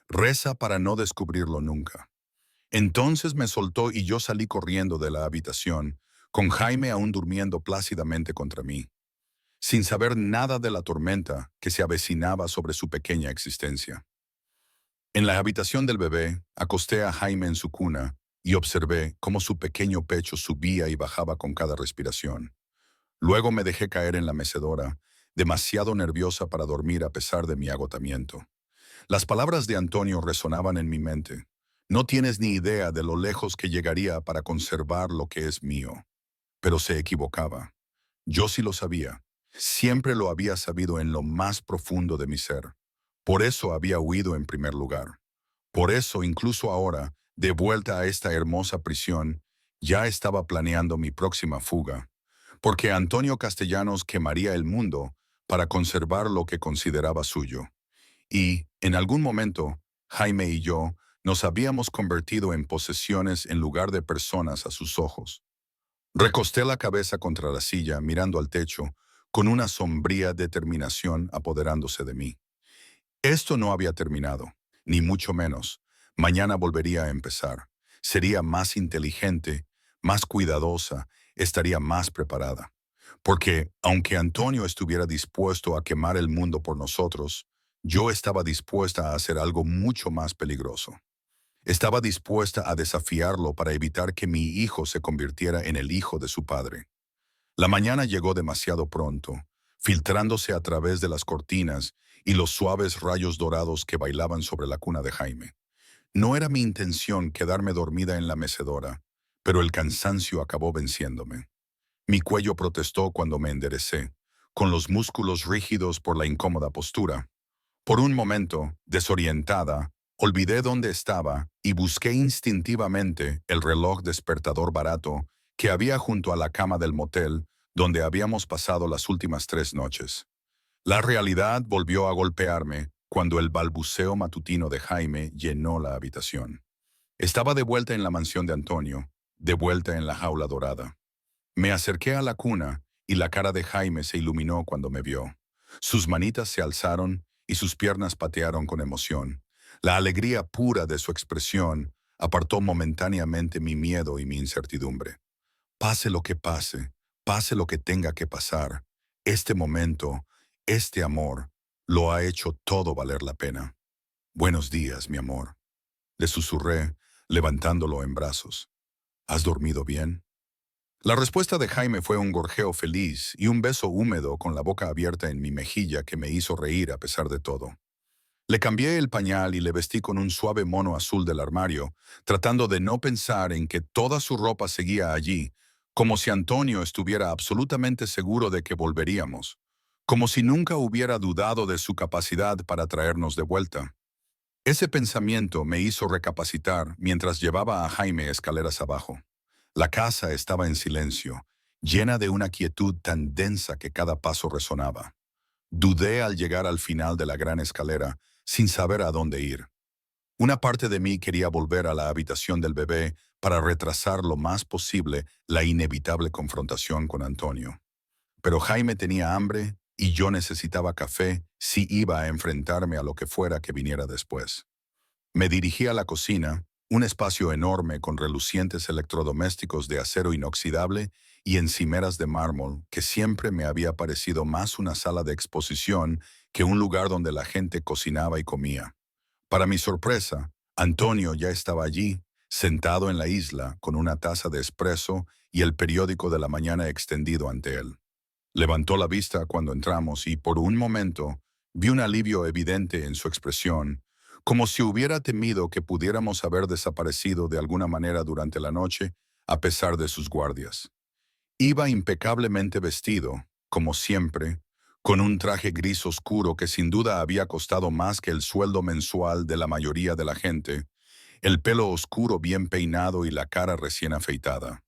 Reza para no descubrirlo nunca. Entonces me soltó y yo salí corriendo de la habitación, con Jaime aún durmiendo plácidamente contra mí, sin saber nada de la tormenta que se avecinaba sobre su pequeña existencia. En la habitación del bebé, acosté a Jaime en su cuna y observé cómo su pequeño pecho subía y bajaba con cada respiración. Luego me dejé caer en la mecedora, demasiado nerviosa para dormir a pesar de mi agotamiento. Las palabras de Antonio resonaban en mi mente. No tienes ni idea de lo lejos que llegaría para conservar lo que es mío. Pero se equivocaba. Yo sí lo sabía. Siempre lo había sabido en lo más profundo de mi ser. Por eso había huido en primer lugar. Por eso, incluso ahora, de vuelta a esta hermosa prisión, ya estaba planeando mi próxima fuga. Porque Antonio Castellanos quemaría el mundo para conservar lo que consideraba suyo. Y, en algún momento, Jaime y yo nos habíamos convertido en posesiones en lugar de personas a sus ojos. Recosté la cabeza contra la silla, mirando al techo, con una sombría determinación apoderándose de mí. Esto no había terminado, ni mucho menos. Mañana volvería a empezar. Sería más inteligente, más cuidadosa, estaría más preparada. Porque, aunque Antonio estuviera dispuesto a quemar el mundo por nosotros, yo estaba dispuesta a hacer algo mucho más peligroso. Estaba dispuesta a desafiarlo para evitar que mi hijo se convirtiera en el hijo de su padre. La mañana llegó demasiado pronto, filtrándose a través de las cortinas y los suaves rayos dorados que bailaban sobre la cuna de Jaime. No era mi intención quedarme dormida en la mecedora, pero el cansancio acabó venciéndome. Mi cuello protestó cuando me enderecé, con los músculos rígidos por la incómoda postura. Por un momento, desorientada, olvidé dónde estaba y busqué instintivamente el reloj despertador barato que había junto a la cama del motel donde habíamos pasado las últimas 3 noches. La realidad volvió a golpearme cuando el balbuceo matutino de Jaime llenó la habitación. Estaba de vuelta en la mansión de Antonio, de vuelta en la jaula dorada. Me acerqué a la cuna y la cara de Jaime se iluminó cuando me vio. Sus manitas se alzaron y sus piernas patearon con emoción. La alegría pura de su expresión apartó momentáneamente mi miedo y mi incertidumbre. Pase lo que tenga que pasar, este momento, este amor, lo ha hecho todo valer la pena. Buenos días, mi amor, le susurré, levantándolo en brazos. ¿Has dormido bien? La respuesta de Jaime fue un gorjeo feliz y un beso húmedo con la boca abierta en mi mejilla que me hizo reír a pesar de todo. Le cambié el pañal y le vestí con un suave mono azul del armario, tratando de no pensar en que toda su ropa seguía allí, como si Antonio estuviera absolutamente seguro de que volveríamos, como si nunca hubiera dudado de su capacidad para traernos de vuelta. Ese pensamiento me hizo recapacitar mientras llevaba a Jaime escaleras abajo. La casa estaba en silencio, llena de una quietud tan densa que cada paso resonaba. Dudé al llegar al final de la gran escalera, sin saber a dónde ir. Una parte de mí quería volver a la habitación del bebé para retrasar lo más posible la inevitable confrontación con Antonio. Pero Jaime tenía hambre y yo necesitaba café si iba a enfrentarme a lo que fuera que viniera después. Me dirigí a la cocina, un espacio enorme con relucientes electrodomésticos de acero inoxidable y encimeras de mármol que siempre me había parecido más una sala de exposición que un lugar donde la gente cocinaba y comía. Para mi sorpresa, Antonio ya estaba allí, sentado en la isla con una taza de espresso y el periódico de la mañana extendido ante él. Levantó la vista cuando entramos y por un momento vi un alivio evidente en su expresión, como si hubiera temido que pudiéramos haber desaparecido de alguna manera durante la noche a pesar de sus guardias. Iba impecablemente vestido, como siempre, con un traje gris oscuro que sin duda había costado más que el sueldo mensual de la mayoría de la gente, el pelo oscuro bien peinado y la cara recién afeitada.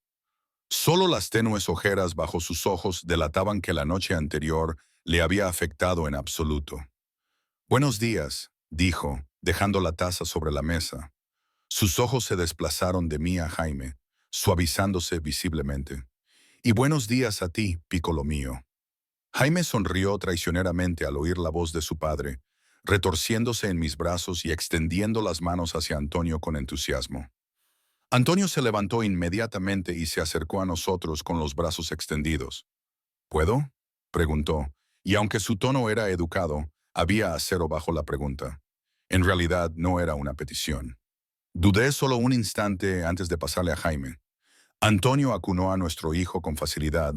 Solo las tenues ojeras bajo sus ojos delataban que la noche anterior le había afectado en absoluto. «Buenos días», dijo, dejando la taza sobre la mesa. Sus ojos se desplazaron de mí a Jaime, suavizándose visiblemente. «Y buenos días a ti, pícolo mío». Jaime sonrió traicioneramente al oír la voz de su padre, retorciéndose en mis brazos y extendiendo las manos hacia Antonio con entusiasmo. Antonio se levantó inmediatamente y se acercó a nosotros con los brazos extendidos. ¿Puedo?, preguntó, y aunque su tono era educado, había acero bajo la pregunta. En realidad no era una petición. Dudé solo un instante antes de pasarle a Jaime. Antonio acunó a nuestro hijo con facilidad,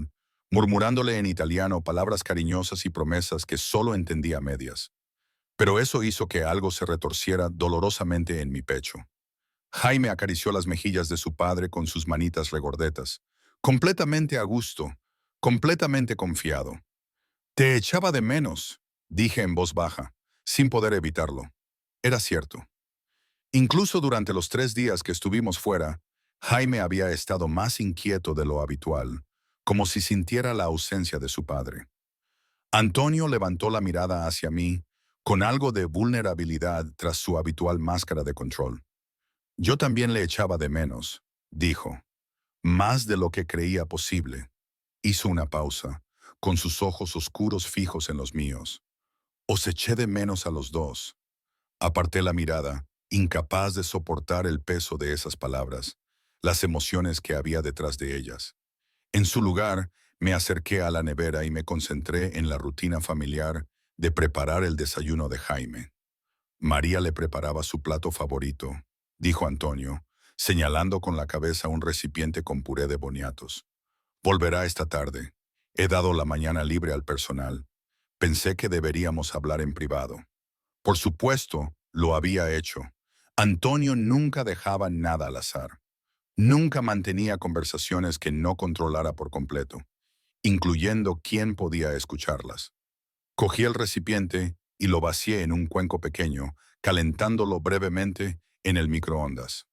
murmurándole en italiano palabras cariñosas y promesas que solo entendía a medias. Pero eso hizo que algo se retorciera dolorosamente en mi pecho. Jaime acarició las mejillas de su padre con sus manitas regordetas, completamente a gusto, completamente confiado. «Te echaba de menos», dije en voz baja, sin poder evitarlo. Era cierto. Incluso durante los 3 días que estuvimos fuera, Jaime había estado más inquieto de lo habitual, como si sintiera la ausencia de su padre. Antonio levantó la mirada hacia mí, con algo de vulnerabilidad tras su habitual máscara de control. «Yo también le echaba de menos», dijo, «más de lo que creía posible». Hizo una pausa, con sus ojos oscuros fijos en los míos. «Os eché de menos a los dos». Aparté la mirada, incapaz de soportar el peso de esas palabras, las emociones que había detrás de ellas. En su lugar, me acerqué a la nevera y me concentré en la rutina familiar de preparar el desayuno de Jaime. «María le preparaba su plato favorito», dijo Antonio, señalando con la cabeza un recipiente con puré de boniatos. «Volverá esta tarde. He dado la mañana libre al personal. Pensé que deberíamos hablar en privado». Por supuesto, lo había hecho. Antonio nunca dejaba nada al azar. Nunca mantenía conversaciones que no controlara por completo, incluyendo quién podía escucharlas. Cogí el recipiente y lo vacié en un cuenco pequeño, calentándolo brevemente en el microondas.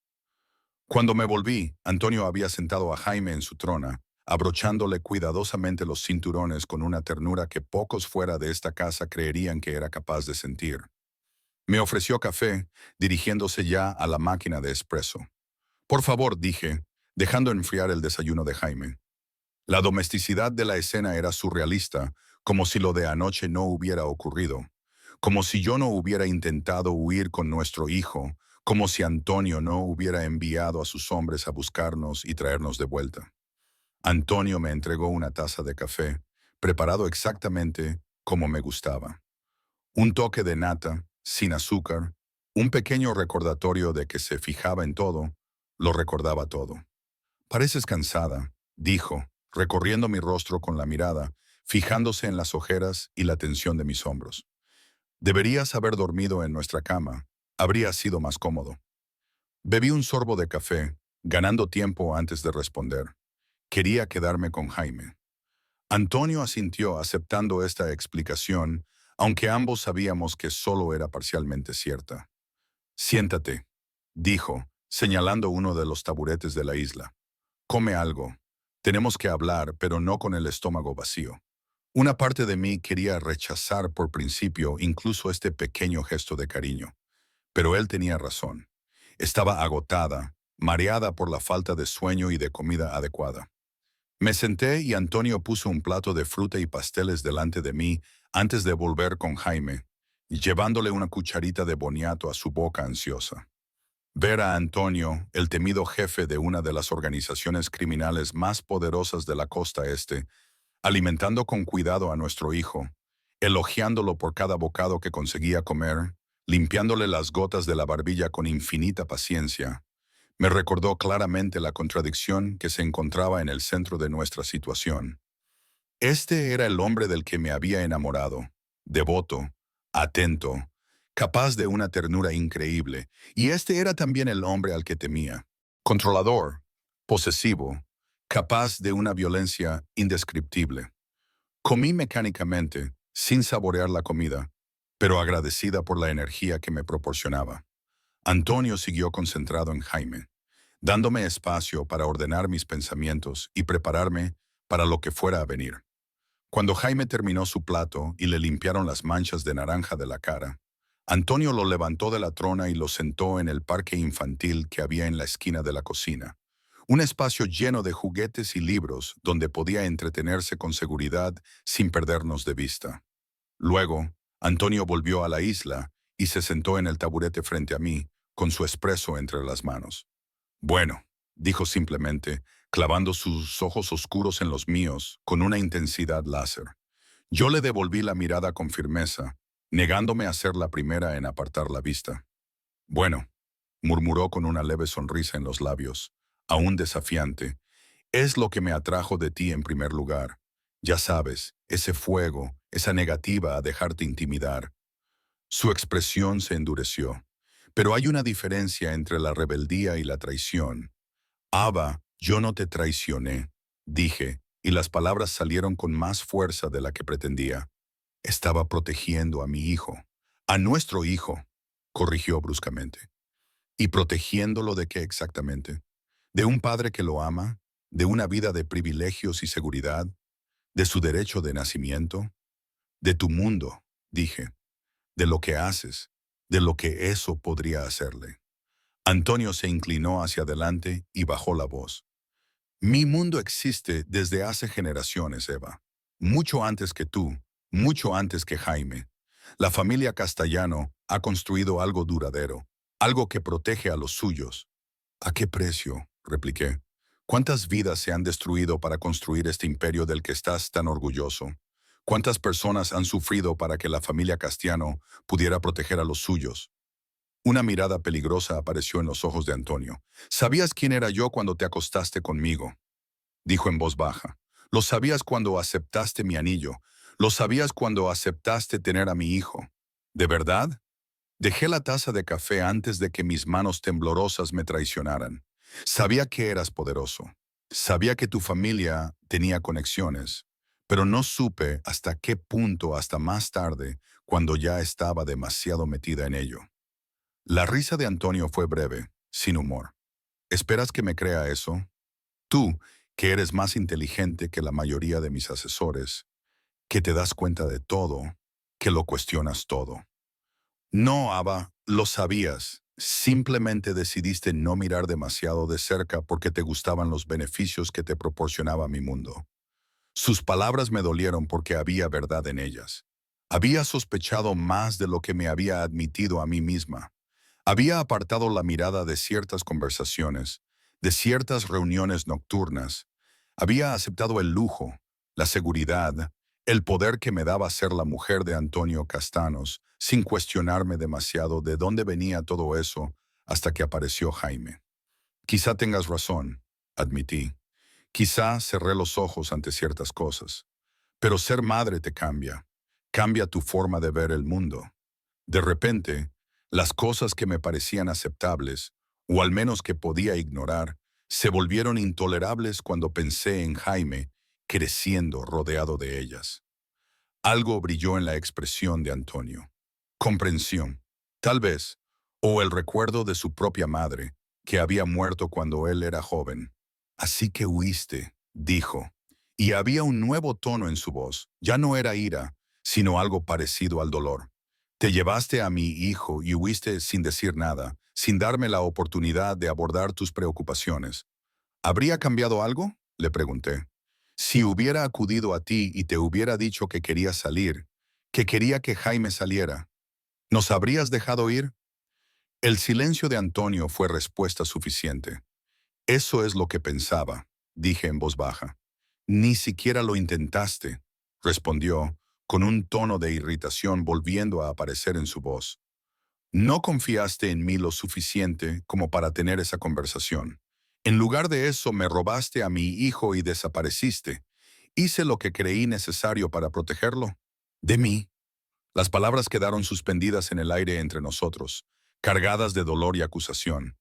Cuando me volví, Antonio había sentado a Jaime en su trona, abrochándole cuidadosamente los cinturones con una ternura que pocos fuera de esta casa creerían que era capaz de sentir. Me ofreció café, dirigiéndose ya a la máquina de espresso. «Por favor», dije, dejando enfriar el desayuno de Jaime. La domesticidad de la escena era surrealista, como si lo de anoche no hubiera ocurrido, como si yo no hubiera intentado huir con nuestro hijo, como si Antonio no hubiera enviado a sus hombres a buscarnos y traernos de vuelta. Antonio me entregó una taza de café, preparado exactamente como me gustaba. Un toque de nata, sin azúcar, un pequeño recordatorio de que se fijaba en todo, lo recordaba todo. «Pareces cansada», dijo, recorriendo mi rostro con la mirada, fijándose en las ojeras y la tensión de mis hombros. Deberías haber dormido en nuestra cama. Habría sido más cómodo. Bebí un sorbo de café, ganando tiempo antes de responder. Quería quedarme con Jaime. Antonio asintió aceptando esta explicación, aunque ambos sabíamos que solo era parcialmente cierta. Siéntate, dijo, señalando uno de los taburetes de la isla. Come algo. Tenemos que hablar, pero no con el estómago vacío. Una parte de mí quería rechazar por principio incluso este pequeño gesto de cariño. Pero él tenía razón. Estaba agotada, mareada por la falta de sueño y de comida adecuada. Me senté y Antonio puso un plato de fruta y pasteles delante de mí antes de volver con Jaime, llevándole una cucharita de boniato a su boca ansiosa. Ver a Antonio, el temido jefe de una de las organizaciones criminales más poderosas de la costa este, alimentando con cuidado a nuestro hijo, elogiándolo por cada bocado que conseguía comer, limpiándole las gotas de la barbilla con infinita paciencia, me recordó claramente la contradicción que se encontraba en el centro de nuestra situación. Este era el hombre del que me había enamorado, devoto, atento, capaz de una ternura increíble, y este era también el hombre al que temía, controlador, posesivo, capaz de una violencia indescriptible. Comí mecánicamente, sin saborear la comida, pero agradecida por la energía que me proporcionaba. Antonio siguió concentrado en Jaime, dándome espacio para ordenar mis pensamientos y prepararme para lo que fuera a venir. Cuando Jaime terminó su plato y le limpiaron las manchas de naranja de la cara, Antonio lo levantó de la trona y lo sentó en el parque infantil que había en la esquina de la cocina, un espacio lleno de juguetes y libros donde podía entretenerse con seguridad sin perdernos de vista. Luego, Antonio volvió a la isla y se sentó en el taburete frente a mí, con su espresso entre las manos. Bueno, dijo simplemente, clavando sus ojos oscuros en los míos con una intensidad láser. Yo le devolví la mirada con firmeza, negándome a ser la primera en apartar la vista. Bueno, murmuró con una leve sonrisa en los labios, aún desafiante, es lo que me atrajo de ti en primer lugar. Ya sabes, ese fuego, esa negativa a dejarte intimidar. Su expresión se endureció. Pero hay una diferencia entre la rebeldía y la traición. Abba, yo no te traicioné, dije, y las palabras salieron con más fuerza de la que pretendía. Estaba protegiendo a mi hijo, a nuestro hijo, corrigió bruscamente. ¿Y protegiéndolo de qué exactamente? ¿De un padre que lo ama? ¿De una vida de privilegios y seguridad? ¿De su derecho de nacimiento? De tu mundo, dije, de lo que haces, de lo que eso podría hacerle. Antonio se inclinó hacia adelante y bajó la voz. Mi mundo existe desde hace generaciones, Eva. Mucho antes que tú, mucho antes que Jaime. La familia Castellano ha construido algo duradero, algo que protege a los suyos. ¿A qué precio?, repliqué. ¿Cuántas vidas se han destruido para construir este imperio del que estás tan orgulloso? ¿Cuántas personas han sufrido para que la familia Castellano pudiera proteger a los suyos? Una mirada peligrosa apareció en los ojos de Antonio. «¿Sabías quién era yo cuando te acostaste conmigo?», dijo en voz baja. «Lo sabías cuando aceptaste mi anillo. Lo sabías cuando aceptaste tener a mi hijo. ¿De verdad?». Dejé la taza de café antes de que mis manos temblorosas me traicionaran. Sabía que eras poderoso. Sabía que tu familia tenía conexiones. Pero no supe hasta qué punto hasta más tarde, cuando ya estaba demasiado metida en ello. La risa de Antonio fue breve, sin humor. ¿Esperas que me crea eso? Tú, que eres más inteligente que la mayoría de mis asesores, que te das cuenta de todo, que lo cuestionas todo. No, Ava, lo sabías. Simplemente decidiste no mirar demasiado de cerca porque te gustaban los beneficios que te proporcionaba mi mundo. Sus palabras me dolieron porque había verdad en ellas. Había sospechado más de lo que me había admitido a mí misma. Había apartado la mirada de ciertas conversaciones, de ciertas reuniones nocturnas. Había aceptado el lujo, la seguridad, el poder que me daba ser la mujer de Antonio Castanos, sin cuestionarme demasiado de dónde venía todo eso hasta que apareció Jaime. Quizá tengas razón, admití. Quizá cerré los ojos ante ciertas cosas. Pero ser madre te cambia. Cambia tu forma de ver el mundo. De repente, las cosas que me parecían aceptables, o al menos que podía ignorar, se volvieron intolerables cuando pensé en Jaime creciendo rodeado de ellas. Algo brilló en la expresión de Antonio. Comprensión, tal vez, o el recuerdo de su propia madre, que había muerto cuando él era joven. Así que huiste, dijo, y había un nuevo tono en su voz. Ya no era ira, sino algo parecido al dolor. Te llevaste a mi hijo y huiste sin decir nada, sin darme la oportunidad de abordar tus preocupaciones. ¿Habría cambiado algo? Le pregunté. Si hubiera acudido a ti y te hubiera dicho que quería salir, que quería que Jaime saliera, ¿nos habrías dejado ir? El silencio de Antonio fue respuesta suficiente. Eso es lo que pensaba, dije en voz baja. Ni siquiera lo intentaste, respondió, con un tono de irritación volviendo a aparecer en su voz. No confiaste en mí lo suficiente como para tener esa conversación. En lugar de eso, me robaste a mi hijo y desapareciste. Hice lo que creí necesario para protegerlo. De mí. Las palabras quedaron suspendidas en el aire entre nosotros, cargadas de dolor y acusación.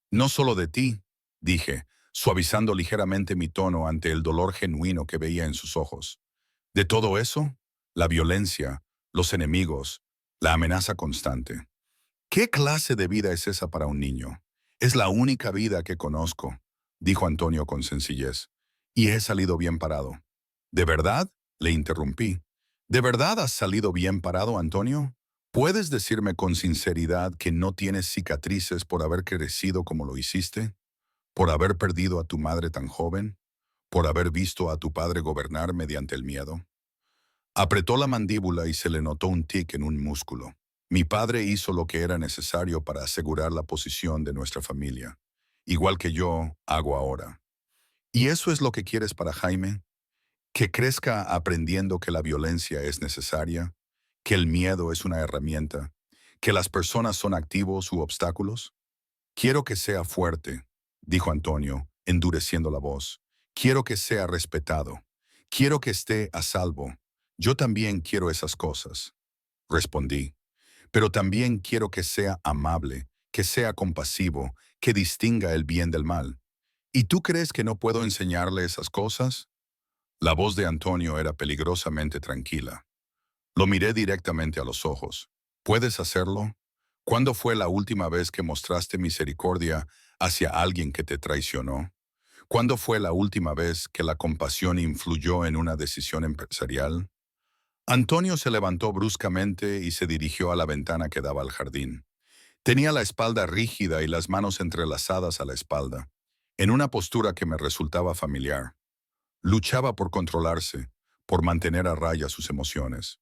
No solo de ti, dije, suavizando ligeramente mi tono ante el dolor genuino que veía en sus ojos. De todo eso, la violencia, los enemigos, la amenaza constante. ¿Qué clase de vida es esa para un niño? Es la única vida que conozco, dijo Antonio con sencillez, y he salido bien parado. ¿De verdad? Le interrumpí. ¿De verdad has salido bien parado, Antonio? ¿Puedes decirme con sinceridad que no tienes cicatrices por haber crecido como lo hiciste? ¿Por haber perdido a tu madre tan joven? ¿Por haber visto a tu padre gobernar mediante el miedo? Apretó la mandíbula y se le notó un tic en un músculo. Mi padre hizo lo que era necesario para asegurar la posición de nuestra familia, igual que yo hago ahora. ¿Y eso es lo que quieres para Jaime? ¿Que crezca aprendiendo que la violencia es necesaria? ¿Que el miedo es una herramienta? ¿Que las personas son activos u obstáculos? Quiero que sea fuerte, dijo Antonio, endureciendo la voz. Quiero que sea respetado. Quiero que esté a salvo. Yo también quiero esas cosas, respondí. Pero también quiero que sea amable, que sea compasivo, que distinga el bien del mal. ¿Y tú crees que no puedo enseñarle esas cosas? La voz de Antonio era peligrosamente tranquila. Lo miré directamente a los ojos. ¿Puedes hacerlo? ¿Cuándo fue la última vez que mostraste misericordia hacia alguien que te traicionó? ¿Cuándo fue la última vez que la compasión influyó en una decisión empresarial? Antonio se levantó bruscamente y se dirigió a la ventana que daba al jardín. Tenía la espalda rígida y las manos entrelazadas a la espalda, en una postura que me resultaba familiar. Luchaba por controlarse, por mantener a raya sus emociones.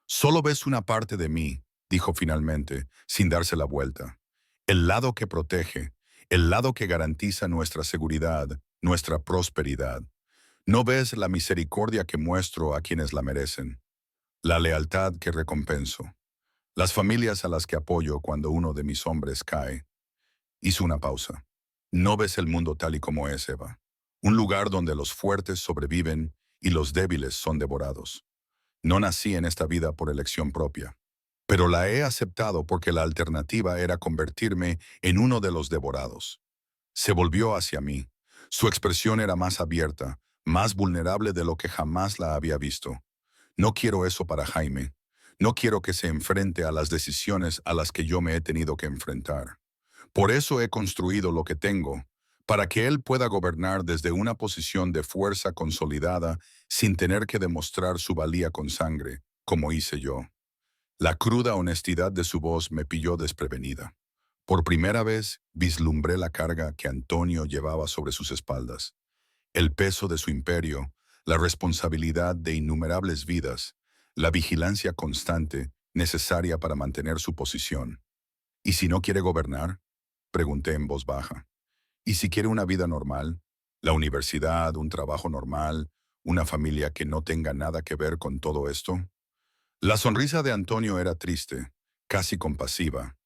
Solo ves una parte de mí, dijo finalmente, sin darse la vuelta. El lado que protege, el lado que garantiza nuestra seguridad, nuestra prosperidad. No ves la misericordia que muestro a quienes la merecen, la lealtad que recompenso, las familias a las que apoyo cuando uno de mis hombres cae. Hizo una pausa. No ves el mundo tal y como es, Eva. Un lugar donde los fuertes sobreviven y los débiles son devorados. No nací en esta vida por elección propia, pero la he aceptado porque la alternativa era convertirme en uno de los devorados. Se volvió hacia mí. Su expresión era más abierta, más vulnerable de lo que jamás la había visto. No quiero eso para Jaime. No quiero que se enfrente a las decisiones a las que yo me he tenido que enfrentar. Por eso he construido lo que tengo, para que él pueda gobernar desde una posición de fuerza consolidada sin tener que demostrar su valía con sangre, como hice yo. La cruda honestidad de su voz me pilló desprevenida. Por primera vez vislumbré la carga que Antonio llevaba sobre sus espaldas, el peso de su imperio, la responsabilidad de innumerables vidas, la vigilancia constante necesaria para mantener su posición. ¿Y si no quiere gobernar? Pregunté en voz baja. ¿Y si quiere una vida normal? ¿La universidad, un trabajo normal, una familia que no tenga nada que ver con todo esto? La sonrisa de Antonio era triste, casi compasiva.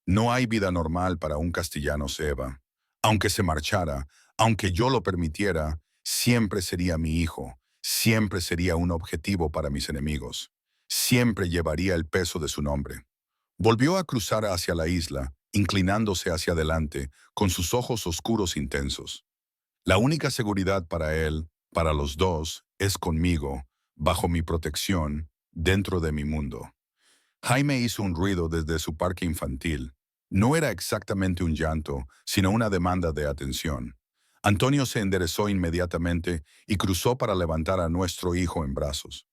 No hay vida normal para un castellano, Eva. Aunque se marchara, aunque yo lo permitiera, siempre sería mi hijo, siempre sería un objetivo para mis enemigos, siempre llevaría el peso de su nombre. Volvió a cruzar hacia la isla, inclinándose hacia adelante, con sus ojos oscuros intensos. La única seguridad para él, para los dos, es conmigo, bajo mi protección, dentro de mi mundo. Jaime hizo un ruido desde su parque infantil. No era exactamente un llanto, sino una demanda de atención. Antonio se enderezó inmediatamente y cruzó para levantar a nuestro hijo en brazos.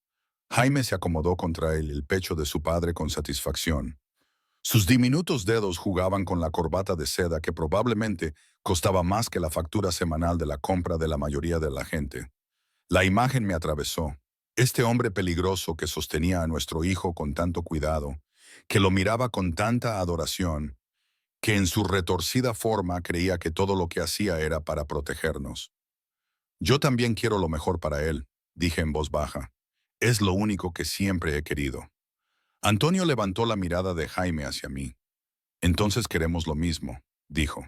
Jaime se acomodó contra él el pecho de su padre con satisfacción. Sus diminutos dedos jugaban con la corbata de seda que probablemente costaba más que la factura semanal de la compra de la mayoría de la gente. La imagen me atravesó. Este hombre peligroso que sostenía a nuestro hijo con tanto cuidado, que lo miraba con tanta adoración, que en su retorcida forma creía que todo lo que hacía era para protegernos. Yo también quiero lo mejor para él, dije en voz baja. Es lo único que siempre he querido. Antonio levantó la mirada de Jaime hacia mí. Entonces queremos lo mismo, dijo.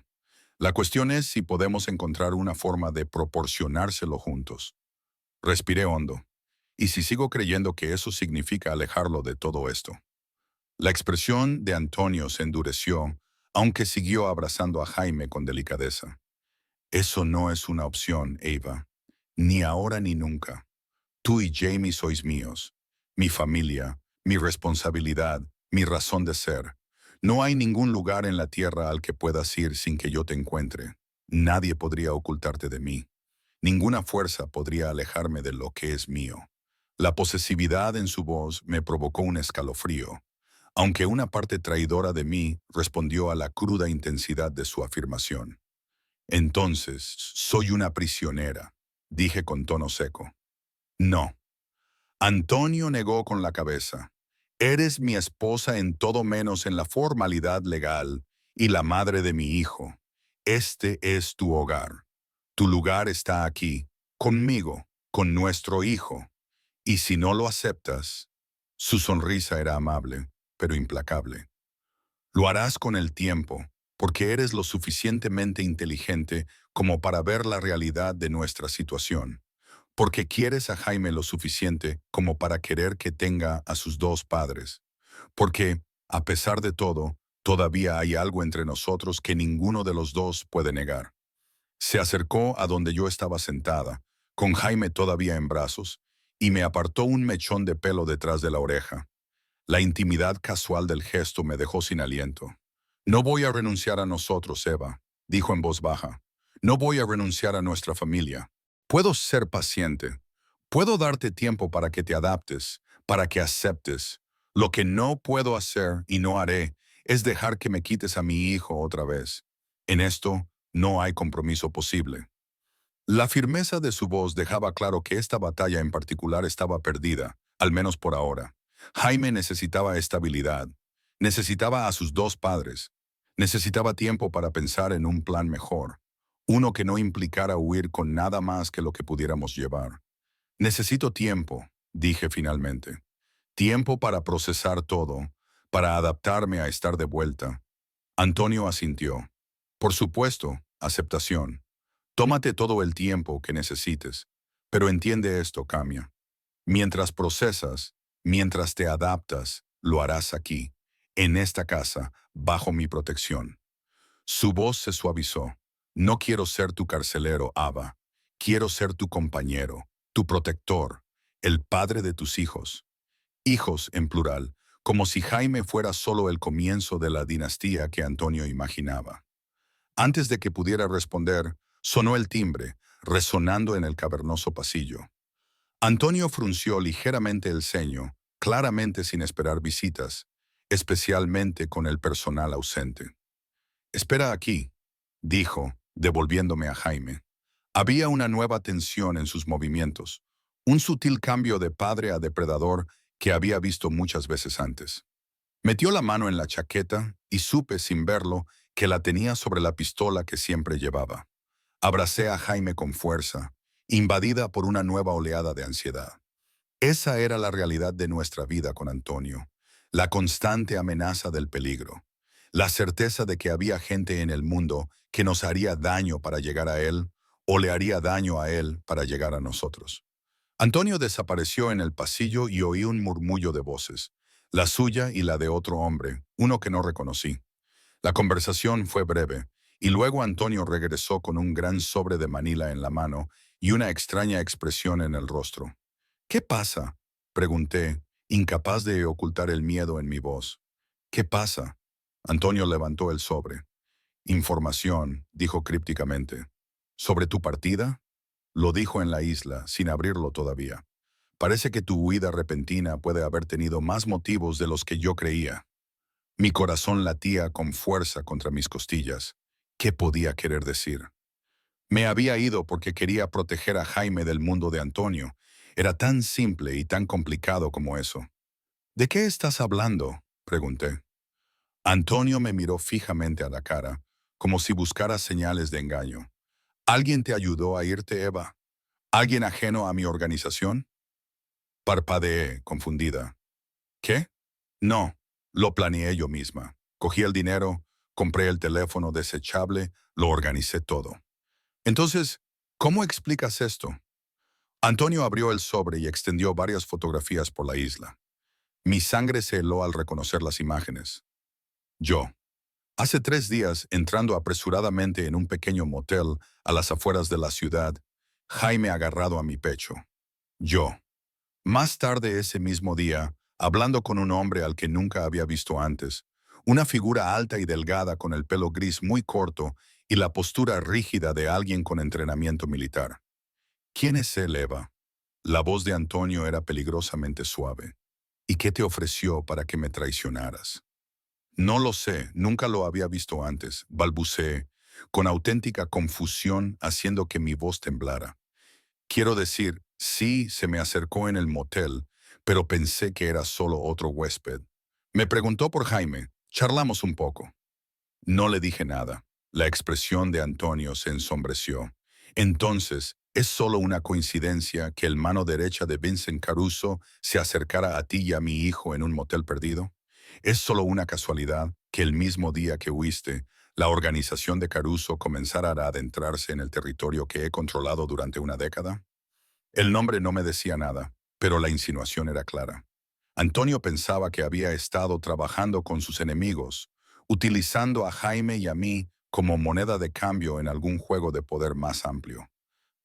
La cuestión es si podemos encontrar una forma de proporcionárselo juntos. Respiré hondo. ¿Y si sigo creyendo que eso significa alejarlo de todo esto? La expresión de Antonio se endureció, aunque siguió abrazando a Jaime con delicadeza. Eso no es una opción, Eva. Ni ahora ni nunca. Tú y Jamie sois míos. Mi familia, mi responsabilidad, mi razón de ser. No hay ningún lugar en la tierra al que puedas ir sin que yo te encuentre. Nadie podría ocultarte de mí. Ninguna fuerza podría alejarme de lo que es mío. La posesividad en su voz me provocó un escalofrío, aunque una parte traidora de mí respondió a la cruda intensidad de su afirmación. Entonces, soy una prisionera, dije con tono seco. No. Antonio negó con la cabeza. Eres mi esposa en todo menos en la formalidad legal y la madre de mi hijo. Este es tu hogar. Tu lugar está aquí, conmigo, con nuestro hijo. Y si no lo aceptas, su sonrisa era amable, pero implacable. Lo harás con el tiempo, porque eres lo suficientemente inteligente como para ver la realidad de nuestra situación, porque quieres a Jaime lo suficiente como para querer que tenga a sus dos padres, porque, a pesar de todo, todavía hay algo entre nosotros que ninguno de los dos puede negar. Se acercó a donde yo estaba sentada, con Jaime todavía en brazos, y me apartó un mechón de pelo detrás de la oreja. La intimidad casual del gesto me dejó sin aliento. No voy a renunciar a nosotros, Eva, dijo en voz baja. No voy a renunciar a nuestra familia. Puedo ser paciente. Puedo darte tiempo para que te adaptes, para que aceptes. Lo que no puedo hacer y no haré es dejar que me quites a mi hijo otra vez. En esto no hay compromiso posible. La firmeza de su voz dejaba claro que esta batalla en particular estaba perdida, al menos por ahora. Jaime necesitaba estabilidad, necesitaba a sus dos padres, necesitaba tiempo para pensar en un plan mejor, uno que no implicara huir con nada más que lo que pudiéramos llevar. Necesito tiempo, dije finalmente. Tiempo para procesar todo, para adaptarme a estar de vuelta. Antonio asintió. Por supuesto, aceptación. Tómate todo el tiempo que necesites, pero entiende esto, Camia. Mientras procesas, mientras te adaptas, lo harás aquí, en esta casa, bajo mi protección. Su voz se suavizó. No quiero ser tu carcelero, Ava. Quiero ser tu compañero, tu protector, el padre de tus hijos. Hijos en plural, como si Jaime fuera solo el comienzo de la dinastía que Antonio imaginaba. Antes de que pudiera responder, sonó el timbre, resonando en el cavernoso pasillo. Antonio frunció ligeramente el ceño, claramente sin esperar visitas, especialmente con el personal ausente. «Espera aquí», dijo, devolviéndome a Jaime. Había una nueva tensión en sus movimientos, un sutil cambio de padre a depredador que había visto muchas veces antes. Metió la mano en la chaqueta y supe, sin verlo, que la tenía sobre la pistola que siempre llevaba. Abracé a Jaime con fuerza, invadida por una nueva oleada de ansiedad. Esa era la realidad de nuestra vida con Antonio, la constante amenaza del peligro, la certeza de que había gente en el mundo que nos haría daño para llegar a él o le haría daño a él para llegar a nosotros. Antonio desapareció en el pasillo y oí un murmullo de voces. la suya y la de otro hombre, uno que no reconocí. La conversación fue breve, y luego Antonio regresó con un gran sobre de Manila en la mano y una extraña expresión en el rostro. ¿Qué pasa?, pregunté, incapaz de ocultar el miedo en mi voz. ¿Qué pasa? Antonio levantó el sobre. Información, dijo crípticamente. ¿Sobre tu partida? Lo dijo en la isla, sin abrirlo todavía. Parece que tu huida repentina puede haber tenido más motivos de los que yo creía. Mi corazón latía con fuerza contra mis costillas. ¿Qué podía querer decir? Me había ido porque quería proteger a Jaime del mundo de Antonio. Era tan simple y tan complicado como eso. ¿De qué estás hablando?, pregunté. Antonio me miró fijamente a la cara, como si buscara señales de engaño. ¿Alguien te ayudó a irte, Eva? ¿Alguien ajeno a mi organización? Parpadeé, confundida. ¿Qué? No, lo planeé yo misma. Cogí el dinero, compré el teléfono desechable, lo organicé todo. Entonces, ¿cómo explicas esto? Antonio abrió el sobre y extendió varias fotografías por la isla. Mi sangre se heló al reconocer las imágenes. Yo, hace 3 días, entrando apresuradamente en un pequeño motel a las afueras de la ciudad, Jaime agarrado a mi pecho. Yo, más tarde ese mismo día, hablando con un hombre al que nunca había visto antes, una figura alta y delgada con el pelo gris muy corto y la postura rígida de alguien con entrenamiento militar. ¿Quién es él, Eva? La voz de Antonio era peligrosamente suave. ¿Y qué te ofreció para que me traicionaras? No lo sé, nunca lo había visto antes, balbuceé, con auténtica confusión haciendo que mi voz temblara. Quiero decir, sí, se me acercó en el motel, pero pensé que era solo otro huésped. Me preguntó por Jaime, charlamos un poco. No le dije nada. La expresión de Antonio se ensombreció. Entonces, ¿es solo una coincidencia que el mano derecha de Vincent Caruso se acercara a ti y a mi hijo en un motel perdido? ¿Es solo una casualidad que el mismo día que huiste, la organización de Caruso comenzara a adentrarse en el territorio que he controlado durante una década? El nombre no me decía nada, pero la insinuación era clara. Antonio pensaba que había estado trabajando con sus enemigos, utilizando a Jaime y a mí como moneda de cambio en algún juego de poder más amplio.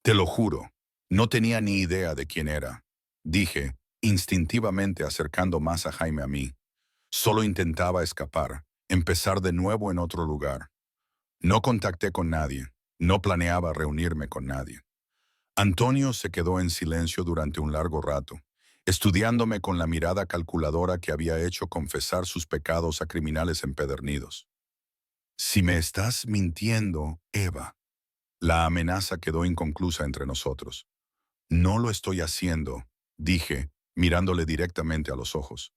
Te lo juro, no tenía ni idea de quién era, dije, instintivamente acercando más a Jaime a mí. Solo intentaba escapar, empezar de nuevo en otro lugar. No contacté con nadie, no planeaba reunirme con nadie. Antonio se quedó en silencio durante un largo rato, estudiándome con la mirada calculadora que había hecho confesar sus pecados a criminales empedernidos. Si me estás mintiendo, Eva. La amenaza quedó inconclusa entre nosotros. No lo estoy haciendo, dije, mirándole directamente a los ojos.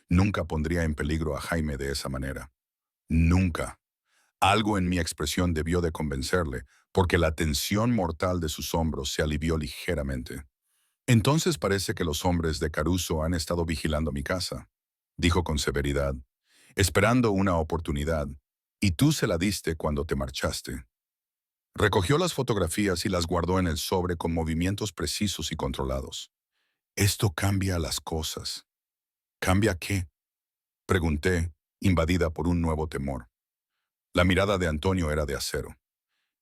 Nunca pondría en peligro a Jaime de esa manera. Nunca. Algo en mi expresión debió de convencerle, porque la tensión mortal de sus hombros se alivió ligeramente. Entonces parece que los hombres de Caruso han estado vigilando mi casa, dijo con severidad, esperando una oportunidad, y tú se la diste cuando te marchaste. Recogió las fotografías y las guardó en el sobre con movimientos precisos y controlados. Esto cambia las cosas. ¿Cambia qué?, pregunté, invadida por un nuevo temor. La mirada de Antonio era de acero.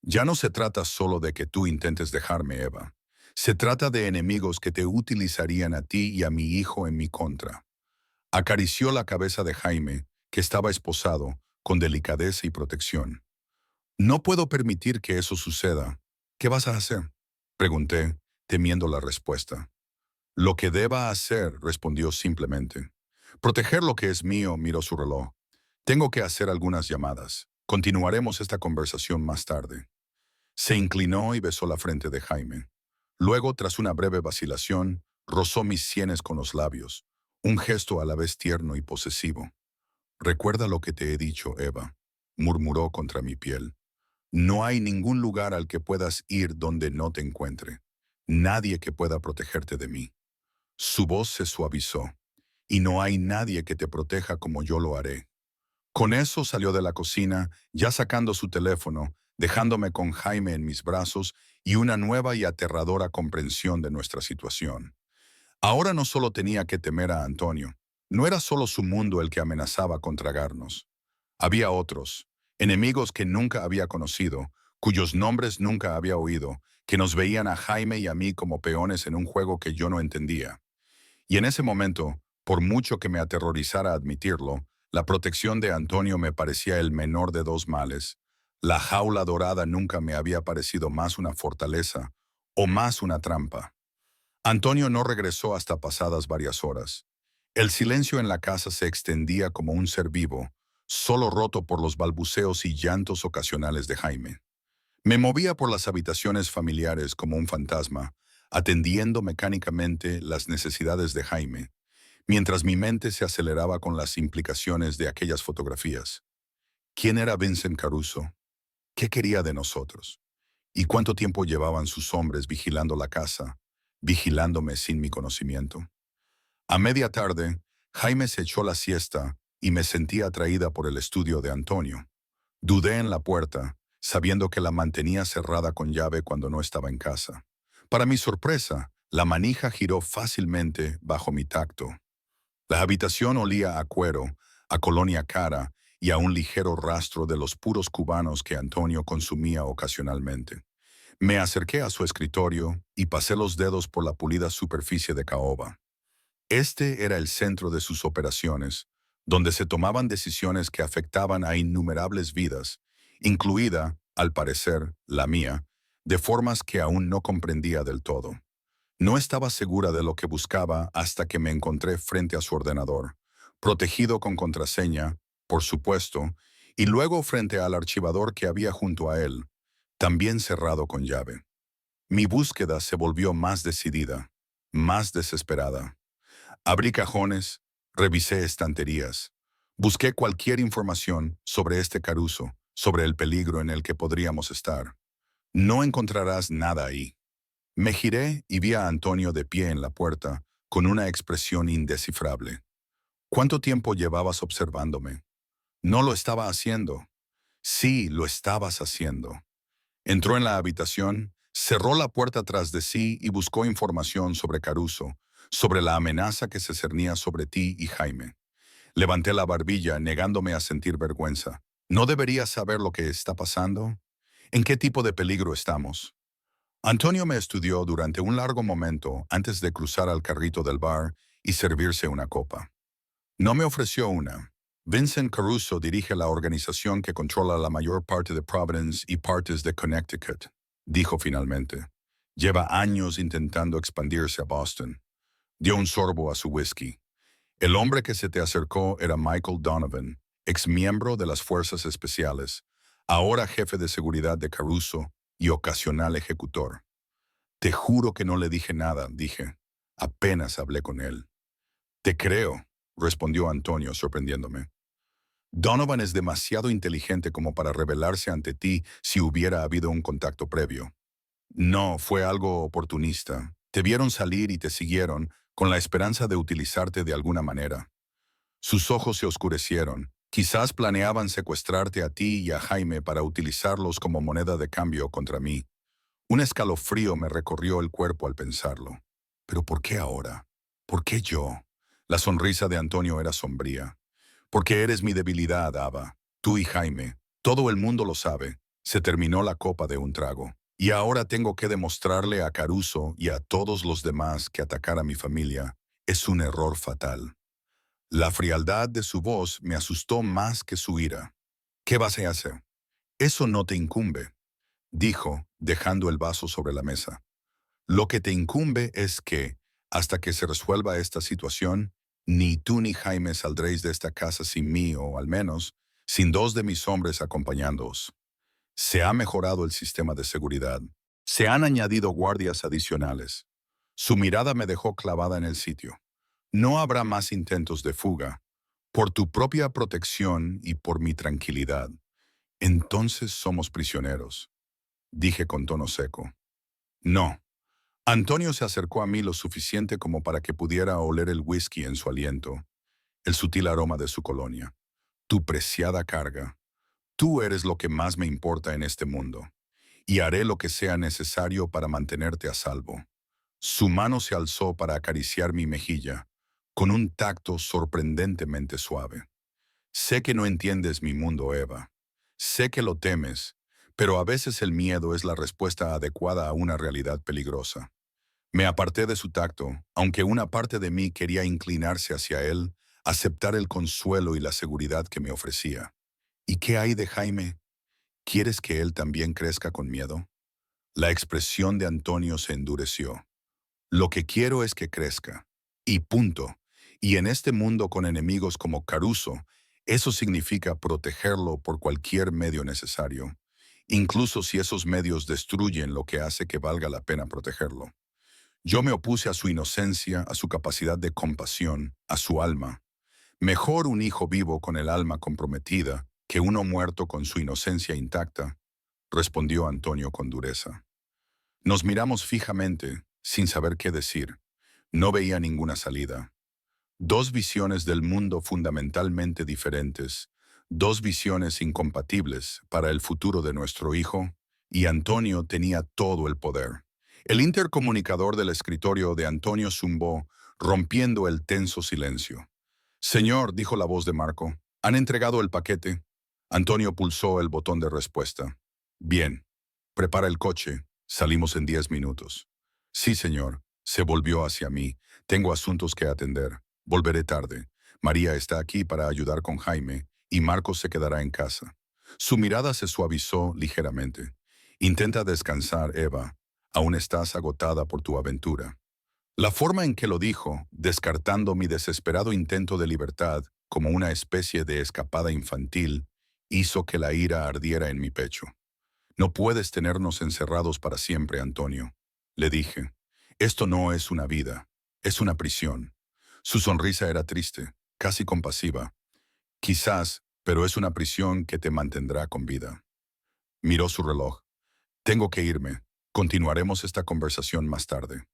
Ya no se trata solo de que tú intentes dejarme, Eva. Se trata de enemigos que te utilizarían a ti y a mi hijo en mi contra. Acarició la cabeza de Jaime, que estaba esposado, con delicadeza y protección. No puedo permitir que eso suceda. ¿Qué vas a hacer?, pregunté, temiendo la respuesta. Lo que deba hacer, respondió simplemente. Proteger lo que es mío, miró su reloj. Tengo que hacer algunas llamadas. Continuaremos esta conversación más tarde. Se inclinó y besó la frente de Jaime. Luego, tras una breve vacilación, rozó mis sienes con los labios, un gesto a la vez tierno y posesivo. Recuerda lo que te he dicho, Eva, murmuró contra mi piel. No hay ningún lugar al que puedas ir donde no te encuentre. Nadie que pueda protegerte de mí. Su voz se suavizó. Y no hay nadie que te proteja como yo lo haré. Con eso salió de la cocina, ya sacando su teléfono, dejándome con Jaime en mis brazos y una nueva y aterradora comprensión de nuestra situación. Ahora no solo tenía que temer a Antonio, No era solo su mundo el que amenazaba con tragarnos. Había otros, enemigos que nunca había conocido, cuyos nombres nunca había oído, que nos veían a Jaime y a mí como peones en un juego que yo no entendía. Y en ese momento, por mucho que me aterrorizara admitirlo, la protección de Antonio me parecía el menor de dos males. La jaula dorada nunca me había parecido más una fortaleza o más una trampa. Antonio no regresó hasta pasadas varias horas. El silencio en la casa se extendía como un ser vivo, solo roto por los balbuceos y llantos ocasionales de Jaime. Me movía por las habitaciones familiares como un fantasma, atendiendo mecánicamente las necesidades de Jaime, mientras mi mente se aceleraba con las implicaciones de aquellas fotografías. ¿Quién era Vincent Caruso? ¿Qué quería de nosotros? ¿Y cuánto tiempo llevaban sus hombres vigilando la casa, vigilándome sin mi conocimiento? A media tarde, Jaime se echó la siesta y me sentí atraída por el estudio de Antonio. Dudé en la puerta, sabiendo que la mantenía cerrada con llave cuando no estaba en casa. Para mi sorpresa, la manija giró fácilmente bajo mi tacto. La habitación olía a cuero, a colonia cara y a un ligero rastro de los puros cubanos que Antonio consumía ocasionalmente. Me acerqué a su escritorio y pasé los dedos por la pulida superficie de caoba. Este era el centro de sus operaciones, donde se tomaban decisiones que afectaban a innumerables vidas, incluida, al parecer, la mía, de formas que aún no comprendía del todo. No estaba segura de lo que buscaba hasta que me encontré frente a su ordenador, protegido con contraseña, por supuesto, y luego frente al archivador que había junto a él, también cerrado con llave. Mi búsqueda se volvió más decidida, más desesperada. Abrí cajones, revisé estanterías, busqué cualquier información sobre este Caruso, sobre el peligro en el que podríamos estar. No encontrarás nada ahí. Me giré y vi a Antonio de pie en la puerta, con una expresión indescifrable. ¿Cuánto tiempo llevabas observándome? No lo estaba haciendo. Sí, lo estabas haciendo. Entró en la habitación, cerró la puerta tras de sí y buscó información sobre Caruso, sobre la amenaza que se cernía sobre ti y Jaime. Levanté la barbilla, negándome a sentir vergüenza. ¿No deberías saber lo que está pasando? ¿En qué tipo de peligro estamos? Antonio me estudió durante un largo momento antes de cruzar al carrito del bar y servirse una copa. No me ofreció una. Vincent Caruso dirige la organización que controla la mayor parte de Providence y partes de Connecticut, dijo finalmente. Lleva años intentando expandirse a Boston. Dio un sorbo a su whisky. El hombre que se te acercó era Michael Donovan, exmiembro de las Fuerzas Especiales, ahora jefe de seguridad de Caruso y ocasional ejecutor. Te juro que no le dije nada, dije. Apenas hablé con él. Te creo, respondió Antonio, sorprendiéndome. Donovan es demasiado inteligente como para rebelarse ante ti si hubiera habido un contacto previo. No, fue algo oportunista. Te vieron salir y te siguieron con la esperanza de utilizarte de alguna manera. Sus ojos se oscurecieron. Quizás planeaban secuestrarte a ti y a Jaime para utilizarlos como moneda de cambio contra mí. Un escalofrío me recorrió el cuerpo al pensarlo. ¿Pero por qué ahora? ¿Por qué yo? La sonrisa de Antonio era sombría. Porque eres mi debilidad, Ava. Tú y Jaime. Todo el mundo lo sabe. Se terminó la copa de un trago. Y ahora tengo que demostrarle a Caruso y a todos los demás que atacar a mi familia es un error fatal. La frialdad de su voz me asustó más que su ira. ¿Qué vas a hacer? Eso no te incumbe, dijo, dejando el vaso sobre la mesa. Lo que te incumbe es que, hasta que se resuelva esta situación, ni tú ni Jaime saldréis de esta casa sin mí, o al menos, sin dos de mis hombres acompañándoos. Se ha mejorado el sistema de seguridad. Se han añadido guardias adicionales. Su mirada me dejó clavada en el sitio. No habrá más intentos de fuga. Por tu propia protección y por mi tranquilidad. Entonces somos prisioneros, dije con tono seco. No. Antonio se acercó a mí lo suficiente como para que pudiera oler el whisky en su aliento, el sutil aroma de su colonia. Tu preciada carga. Tú eres lo que más me importa en este mundo, y haré lo que sea necesario para mantenerte a salvo. Su mano se alzó para acariciar mi mejilla, con un tacto sorprendentemente suave. Sé que no entiendes mi mundo, Eva. Sé que lo temes, pero a veces el miedo es la respuesta adecuada a una realidad peligrosa. Me aparté de su tacto, aunque una parte de mí quería inclinarse hacia él, aceptar el consuelo y la seguridad que me ofrecía. ¿Y qué hay de Jaime? ¿Quieres que él también crezca con miedo? La expresión de Antonio se endureció. Lo que quiero es que crezca. Y punto. Y en este mundo con enemigos como Caruso, eso significa protegerlo por cualquier medio necesario, incluso si esos medios destruyen lo que hace que valga la pena protegerlo. Yo me opuse a su inocencia, a su capacidad de compasión, a su alma. Mejor un hijo vivo con el alma comprometida que uno muerto con su inocencia intacta, respondió Antonio con dureza. Nos miramos fijamente, sin saber qué decir. No veía ninguna salida. Dos visiones del mundo fundamentalmente diferentes, dos visiones incompatibles para el futuro de nuestro hijo, y Antonio tenía todo el poder. El intercomunicador del escritorio de Antonio zumbó, rompiendo el tenso silencio. Señor, dijo la voz de Marco, ¿han entregado el paquete? Antonio pulsó el botón de respuesta. Bien. Prepara el coche. Salimos en 10 minutos. Sí, señor. Se volvió hacia mí. Tengo asuntos que atender. Volveré tarde. María está aquí para ayudar con Jaime y Marcos se quedará en casa. Su mirada se suavizó ligeramente. Intenta descansar, Eva. Aún estás agotada por tu aventura. La forma en que lo dijo, descartando mi desesperado intento de libertad como una especie de escapada infantil, hizo que la ira ardiera en mi pecho. No puedes tenernos encerrados para siempre, Antonio. Le dije, esto no es una vida, es una prisión. Su sonrisa era triste, casi compasiva. Quizás, pero es una prisión que te mantendrá con vida. Miró su reloj. Tengo que irme. Continuaremos esta conversación más tarde.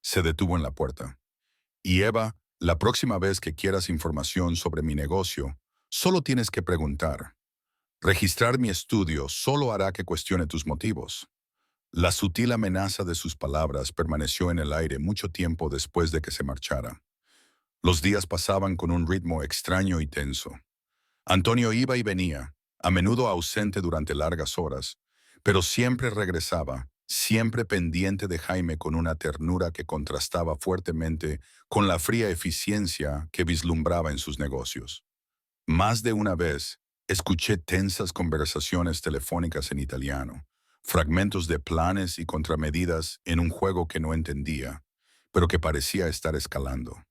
Se detuvo en la puerta. Y Eva, la próxima vez que quieras información sobre mi negocio, solo tienes que preguntar. Registrar mi estudio solo hará que cuestione tus motivos. La sutil amenaza de sus palabras permaneció en el aire mucho tiempo después de que se marchara. Los días pasaban con un ritmo extraño y tenso. Antonio iba y venía, a menudo ausente durante largas horas, pero siempre regresaba, siempre pendiente de Jaime con una ternura que contrastaba fuertemente con la fría eficiencia que vislumbraba en sus negocios. Más de una vez, escuché tensas conversaciones telefónicas en italiano, fragmentos de planes y contramedidas en un juego que no entendía, pero que parecía estar escalando.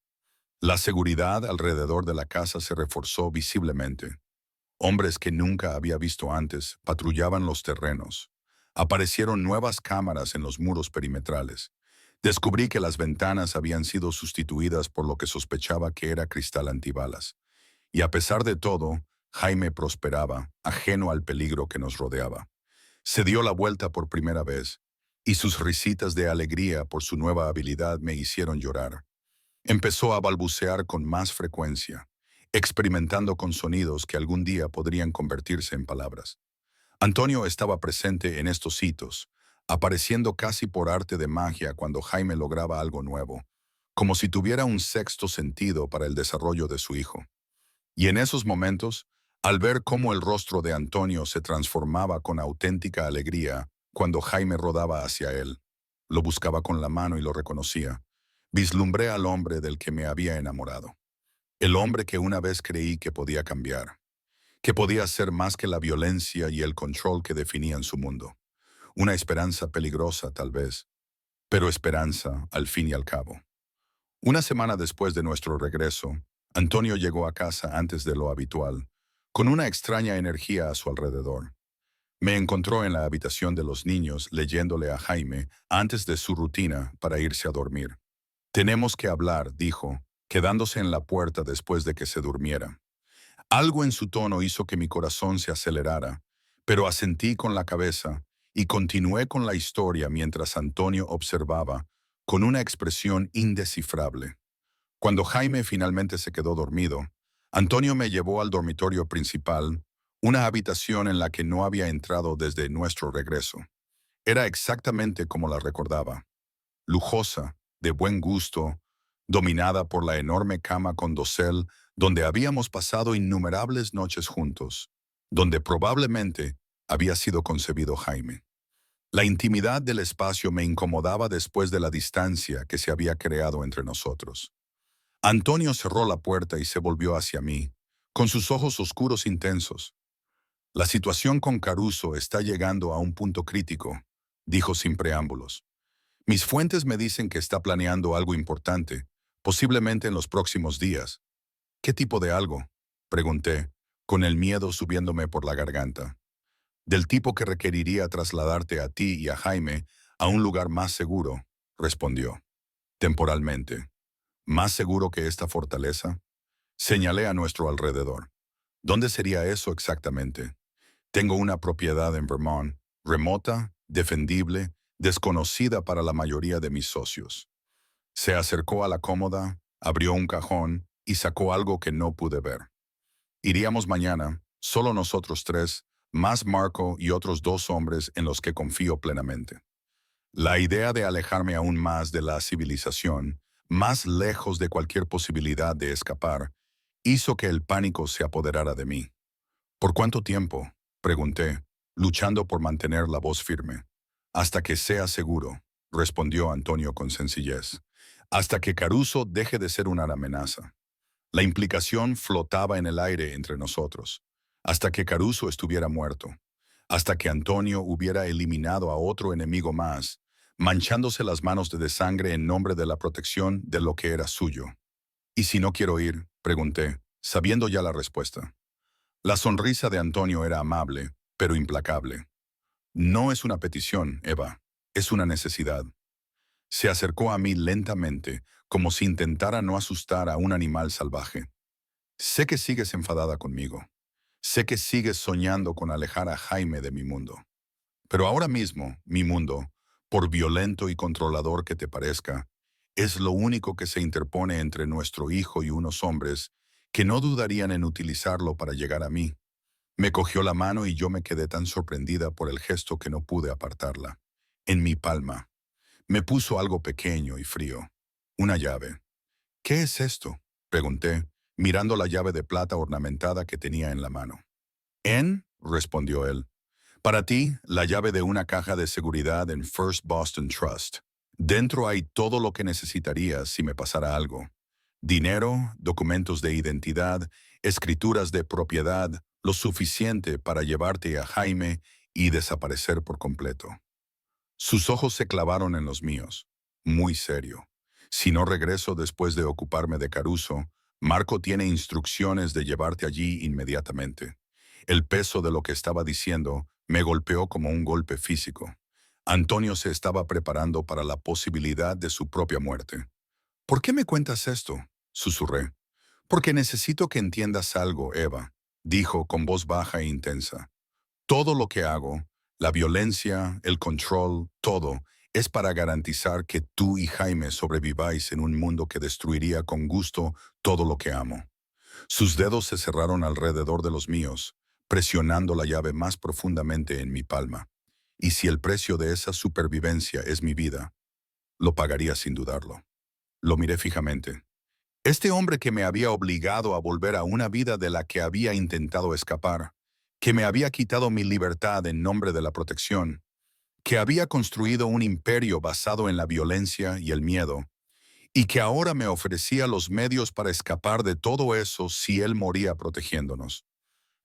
La seguridad alrededor de la casa se reforzó visiblemente. Hombres que nunca había visto antes patrullaban los terrenos. Aparecieron nuevas cámaras en los muros perimetrales. Descubrí que las ventanas habían sido sustituidas por lo que sospechaba que era cristal antibalas. Y a pesar de todo, Jaime prosperaba, ajeno al peligro que nos rodeaba. Se dio la vuelta por primera vez, y sus risitas de alegría por su nueva habilidad me hicieron llorar. Empezó a balbucear con más frecuencia, experimentando con sonidos que algún día podrían convertirse en palabras. Antonio estaba presente en estos hitos, apareciendo casi por arte de magia cuando Jaime lograba algo nuevo, como si tuviera un sexto sentido para el desarrollo de su hijo. Y en esos momentos, al ver cómo el rostro de Antonio se transformaba con auténtica alegría cuando Jaime rodaba hacia él, lo buscaba con la mano y lo reconocía, vislumbré al hombre del que me había enamorado. El hombre que una vez creí que podía cambiar, que podía ser más que la violencia y el control que definían su mundo. Una esperanza peligrosa, tal vez, pero esperanza al fin y al cabo. Una semana después de nuestro regreso, Antonio llegó a casa antes de lo habitual, con una extraña energía a su alrededor. Me encontró en la habitación de los niños leyéndole a Jaime antes de su rutina para irse a dormir. Tenemos que hablar, dijo, quedándose en la puerta después de que se durmiera. Algo en su tono hizo que mi corazón se acelerara, pero asentí con la cabeza y continué con la historia mientras Antonio observaba, con una expresión indescifrable. Cuando Jaime finalmente se quedó dormido, Antonio me llevó al dormitorio principal, una habitación en la que no había entrado desde nuestro regreso. Era exactamente como la recordaba. Lujosa, de buen gusto, dominada por la enorme cama con dosel donde habíamos pasado innumerables noches juntos, donde probablemente había sido concebido Jaime. La intimidad del espacio me incomodaba después de la distancia que se había creado entre nosotros. Antonio cerró la puerta y se volvió hacia mí, con sus ojos oscuros intensos. La situación con Caruso está llegando a un punto crítico, dijo sin preámbulos. Mis fuentes me dicen que está planeando algo importante, posiblemente en los próximos días. ¿Qué tipo de algo?, pregunté, con el miedo subiéndome por la garganta. Del tipo que requeriría trasladarte a ti y a Jaime a un lugar más seguro, respondió. Temporalmente. ¿Más seguro que esta fortaleza? Señalé a nuestro alrededor. ¿Dónde sería eso exactamente? Tengo una propiedad en Vermont, remota, defendible, desconocida para la mayoría de mis socios. Se acercó a la cómoda, abrió un cajón y sacó algo que no pude ver. Iríamos mañana, solo nosotros tres, más Marco y otros 2 hombres en los que confío plenamente. La idea de alejarme aún más de la civilización, más lejos de cualquier posibilidad de escapar, hizo que el pánico se apoderara de mí. ¿Por cuánto tiempo?, pregunté, luchando por mantener la voz firme. Hasta que sea seguro, respondió Antonio con sencillez. Hasta que Caruso deje de ser una amenaza. La implicación flotaba en el aire entre nosotros. Hasta que Caruso estuviera muerto. Hasta que Antonio hubiera eliminado a otro enemigo más, manchándose las manos de sangre en nombre de la protección de lo que era suyo. ¿Y si no quiero ir?, pregunté, sabiendo ya la respuesta. La sonrisa de Antonio era amable, pero implacable. No es una petición, Eva, es una necesidad. Se acercó a mí lentamente, como si intentara no asustar a un animal salvaje. Sé que sigues enfadada conmigo. Sé que sigues soñando con alejar a Jaime de mi mundo. Pero ahora mismo, mi mundo, por violento y controlador que te parezca, es lo único que se interpone entre nuestro hijo y unos hombres que no dudarían en utilizarlo para llegar a mí. Me cogió la mano y yo me quedé tan sorprendida por el gesto que no pude apartarla. En mi palma. Me puso algo pequeño y frío. Una llave. ¿Qué es esto?, pregunté, mirando la llave de plata ornamentada que tenía en la mano. Respondió él. Para ti, la llave de una caja de seguridad en First Boston Trust. Dentro hay todo lo que necesitarías si me pasara algo. Dinero, documentos de identidad, escrituras de propiedad, lo suficiente para llevarte a Jaime y desaparecer por completo. Sus ojos se clavaron en los míos, muy serio. Si no regreso después de ocuparme de Caruso, Marco tiene instrucciones de llevarte allí inmediatamente. El peso de lo que estaba diciendo me golpeó como un golpe físico. Antonio se estaba preparando para la posibilidad de su propia muerte. ¿Por qué me cuentas esto?, susurré. Porque necesito que entiendas algo, Eva, dijo con voz baja e intensa. Todo lo que hago, la violencia, el control, todo, es para garantizar que tú y Jaime sobreviváis en un mundo que destruiría con gusto todo lo que amo. Sus dedos se cerraron alrededor de los míos, presionando la llave más profundamente en mi palma. Y si el precio de esa supervivencia es mi vida, lo pagaría sin dudarlo. Lo miré fijamente. Este hombre que me había obligado a volver a una vida de la que había intentado escapar, que me había quitado mi libertad en nombre de la protección, que había construido un imperio basado en la violencia y el miedo, y que ahora me ofrecía los medios para escapar de todo eso si él moría protegiéndonos.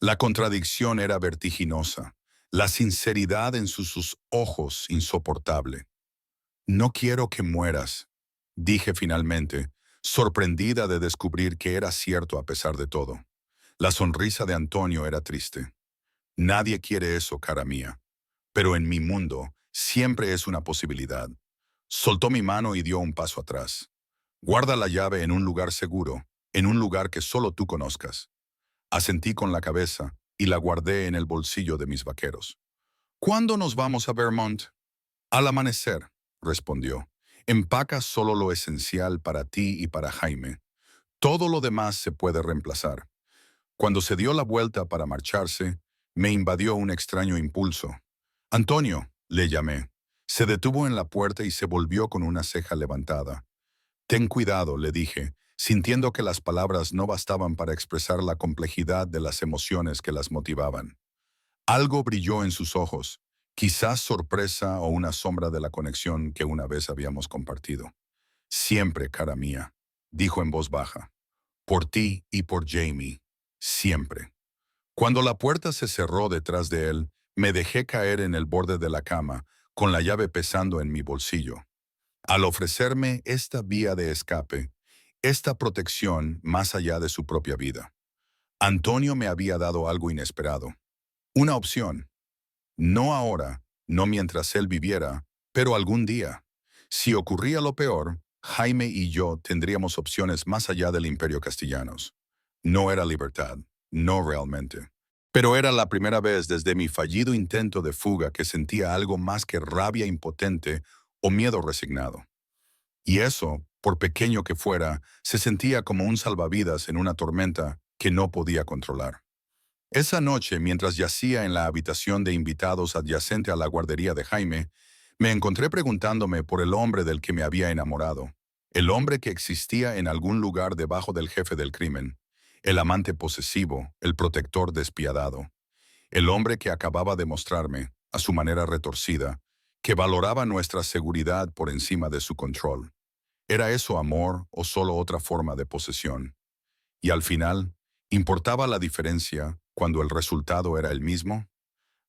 La contradicción era vertiginosa, la sinceridad en sus ojos insoportable. No quiero que mueras, dije finalmente, sorprendida de descubrir que era cierto a pesar de todo. La sonrisa de Antonio era triste. Nadie quiere eso, cara mía. Pero en mi mundo siempre es una posibilidad. Soltó mi mano y dio un paso atrás. Guarda la llave en un lugar seguro, en un lugar que solo tú conozcas. Asentí con la cabeza y la guardé en el bolsillo de mis vaqueros. ¿Cuándo nos vamos a Vermont? Al amanecer, respondió. Empaca solo lo esencial para ti y para Jaime. Todo lo demás se puede reemplazar. Cuando se dio la vuelta para marcharse, me invadió un extraño impulso. Antonio, le llamé. Se detuvo en la puerta y se volvió con una ceja levantada. Ten cuidado, le dije, sintiendo que las palabras no bastaban para expresar la complejidad de las emociones que las motivaban. Algo brilló en sus ojos, quizás sorpresa o una sombra de la conexión que una vez habíamos compartido. Siempre, cara mía, dijo en voz baja, por ti y por Jamie, siempre. Cuando la puerta se cerró detrás de él, me dejé caer en el borde de la cama, con la llave pesando en mi bolsillo. Al ofrecerme esta vía de escape, esta protección más allá de su propia vida, Antonio me había dado algo inesperado. Una opción. No ahora, no mientras él viviera, pero algún día. Si ocurría lo peor, Jaime y yo tendríamos opciones más allá del Imperio Castellanos. No era libertad, no realmente. Pero era la primera vez desde mi fallido intento de fuga que sentía algo más que rabia impotente o miedo resignado. Y eso, por pequeño que fuera, se sentía como un salvavidas en una tormenta que no podía controlar. Esa noche, mientras yacía en la habitación de invitados adyacente a la guardería de Jaime, me encontré preguntándome por el hombre del que me había enamorado, el hombre que existía en algún lugar debajo del jefe del crimen, el amante posesivo, el protector despiadado, el hombre que acababa de mostrarme, a su manera retorcida, que valoraba nuestra seguridad por encima de su control. ¿Era eso amor o solo otra forma de posesión? Y al final, ¿importaba la diferencia cuando el resultado era el mismo?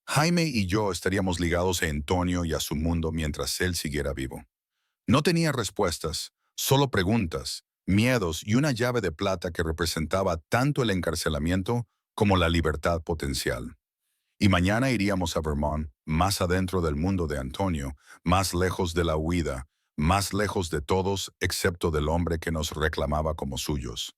Jaime y yo estaríamos ligados a Antonio y a su mundo mientras él siguiera vivo. No tenía respuestas, solo preguntas, miedos y una llave de plata que representaba tanto el encarcelamiento como la libertad potencial. Y mañana iríamos a Vermont, más adentro del mundo de Antonio, más lejos de la huida, más lejos de todos excepto del hombre que nos reclamaba como suyos.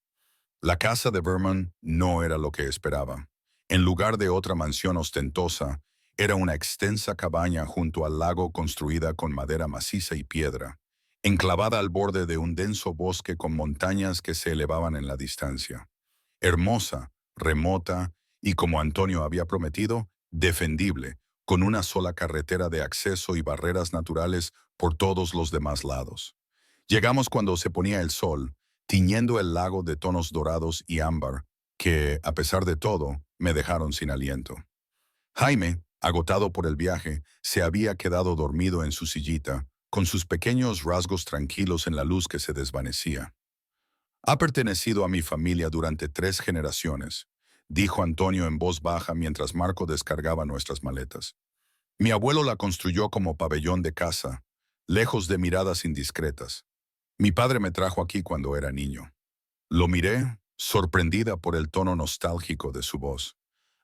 La casa de Vermont no era lo que esperaba. En lugar de otra mansión ostentosa, era una extensa cabaña junto al lago construida con madera maciza y piedra, enclavada al borde de un denso bosque con montañas que se elevaban en la distancia. Hermosa, remota y, como Antonio había prometido, defendible, con una sola carretera de acceso y barreras naturales por todos los demás lados. Llegamos cuando se ponía el sol, tiñendo el lago de tonos dorados y ámbar, que, a pesar de todo, me dejaron sin aliento. Jaime, agotado por el viaje, se había quedado dormido en su sillita, con sus pequeños rasgos tranquilos en la luz que se desvanecía. Ha pertenecido a mi familia durante 3 generaciones, dijo Antonio en voz baja mientras Marco descargaba nuestras maletas. Mi abuelo la construyó como pabellón de casa, lejos de miradas indiscretas. Mi padre me trajo aquí cuando era niño. Lo miré, sorprendida por el tono nostálgico de su voz.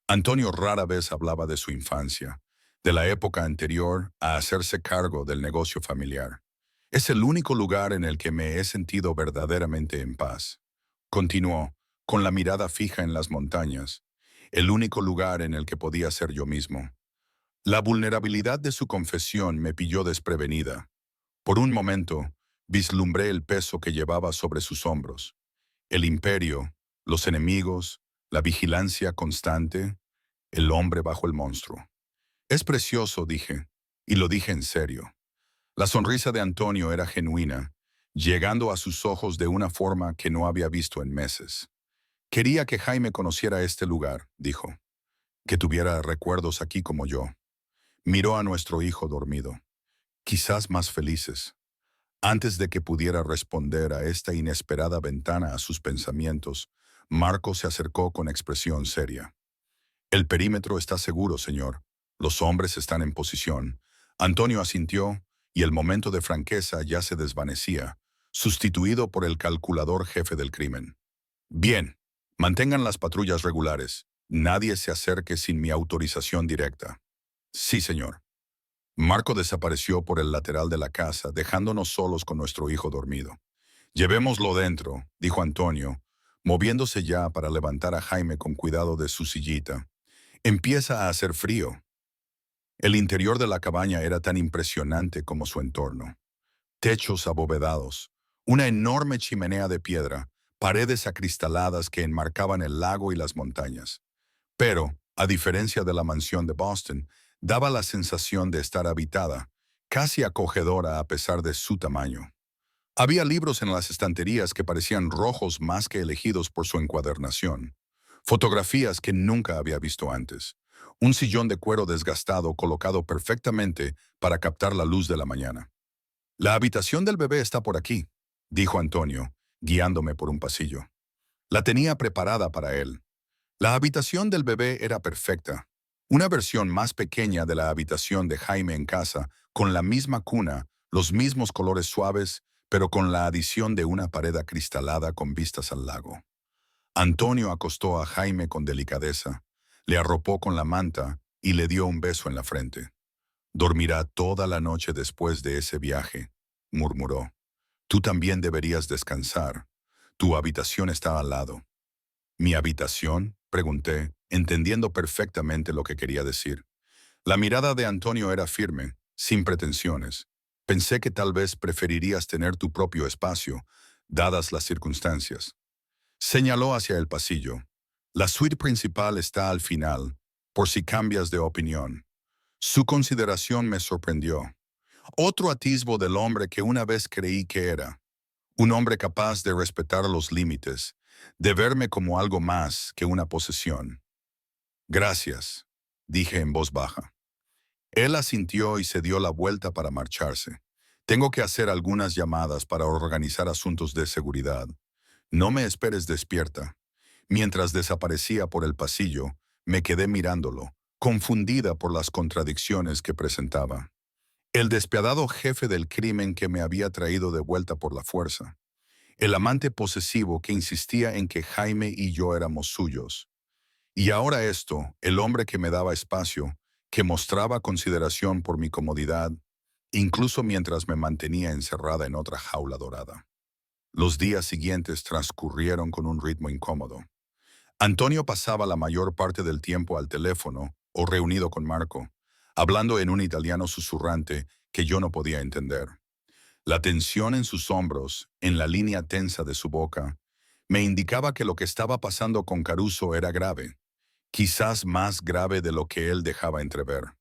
Antonio rara vez hablaba de su infancia, de la época anterior a hacerse cargo del negocio familiar. Es el único lugar en el que me he sentido verdaderamente en paz. Continuó, con la mirada fija en las montañas, el único lugar en el que podía ser yo mismo. La vulnerabilidad de su confesión me pilló desprevenida. Por un momento, vislumbré el peso que llevaba sobre sus hombros. El imperio, los enemigos, la vigilancia constante, el hombre bajo el monstruo. Es precioso, dije, y lo dije en serio. La sonrisa de Antonio era genuina, llegando a sus ojos de una forma que no había visto en meses. Quería que Jaime conociera este lugar, dijo, que tuviera recuerdos aquí como yo. Miró a nuestro hijo dormido, quizás más felices. Antes de que pudiera responder a esta inesperada ventana a sus pensamientos, Marco se acercó con expresión seria. El perímetro está seguro, señor. Los hombres están en posición. Antonio asintió, y el momento de franqueza ya se desvanecía, sustituido por el calculador jefe del crimen. Bien, mantengan las patrullas regulares. Nadie se acerque sin mi autorización directa. Sí, señor. Marco desapareció por el lateral de la casa, dejándonos solos con nuestro hijo dormido. Llevémoslo dentro, dijo Antonio, moviéndose ya para levantar a Jaime con cuidado de su sillita. Empieza a hacer frío. El interior de la cabaña era tan impresionante como su entorno. Techos abovedados, una enorme chimenea de piedra, paredes acristaladas que enmarcaban el lago y las montañas. Pero, a diferencia de la mansión de Boston, daba la sensación de estar habitada, casi acogedora a pesar de su tamaño. Había libros en las estanterías que parecían rojos más que elegidos por su encuadernación. Fotografías que nunca había visto antes. Un sillón de cuero desgastado colocado perfectamente para captar la luz de la mañana. La habitación del bebé está por aquí, dijo Antonio, guiándome por un pasillo. La tenía preparada para él. La habitación del bebé era perfecta. Una versión más pequeña de la habitación de Jaime en casa, con la misma cuna, los mismos colores suaves, pero con la adición de una pared acristalada con vistas al lago. Antonio acostó a Jaime con delicadeza, le arropó con la manta y le dio un beso en la frente. «Dormirá toda la noche después de ese viaje», murmuró. «Tú también deberías descansar. Tu habitación está al lado». «¿Mi habitación?», pregunté, entendiendo perfectamente lo que quería decir. La mirada de Antonio era firme, sin pretensiones. Pensé que tal vez preferirías tener tu propio espacio, dadas las circunstancias. Señaló hacia el pasillo. La suite principal está al final, por si cambias de opinión. Su consideración me sorprendió. Otro atisbo del hombre que una vez creí que era. Un hombre capaz de respetar los límites, de verme como algo más que una posesión. «Gracias», dije en voz baja. Él asintió y se dio la vuelta para marcharse. «Tengo que hacer algunas llamadas para organizar asuntos de seguridad. No me esperes despierta». Mientras desaparecía por el pasillo, me quedé mirándolo, confundida por las contradicciones que presentaba. El despiadado jefe del crimen que me había traído de vuelta por la fuerza. El amante posesivo que insistía en que Jaime y yo éramos suyos. Y ahora esto, el hombre que me daba espacio, que mostraba consideración por mi comodidad, incluso mientras me mantenía encerrada en otra jaula dorada. Los días siguientes transcurrieron con un ritmo incómodo. Antonio pasaba la mayor parte del tiempo al teléfono o reunido con Marco, hablando en un italiano susurrante que yo no podía entender. La tensión en sus hombros, en la línea tensa de su boca, me indicaba que lo que estaba pasando con Caruso era grave, quizás más grave de lo que él dejaba entrever.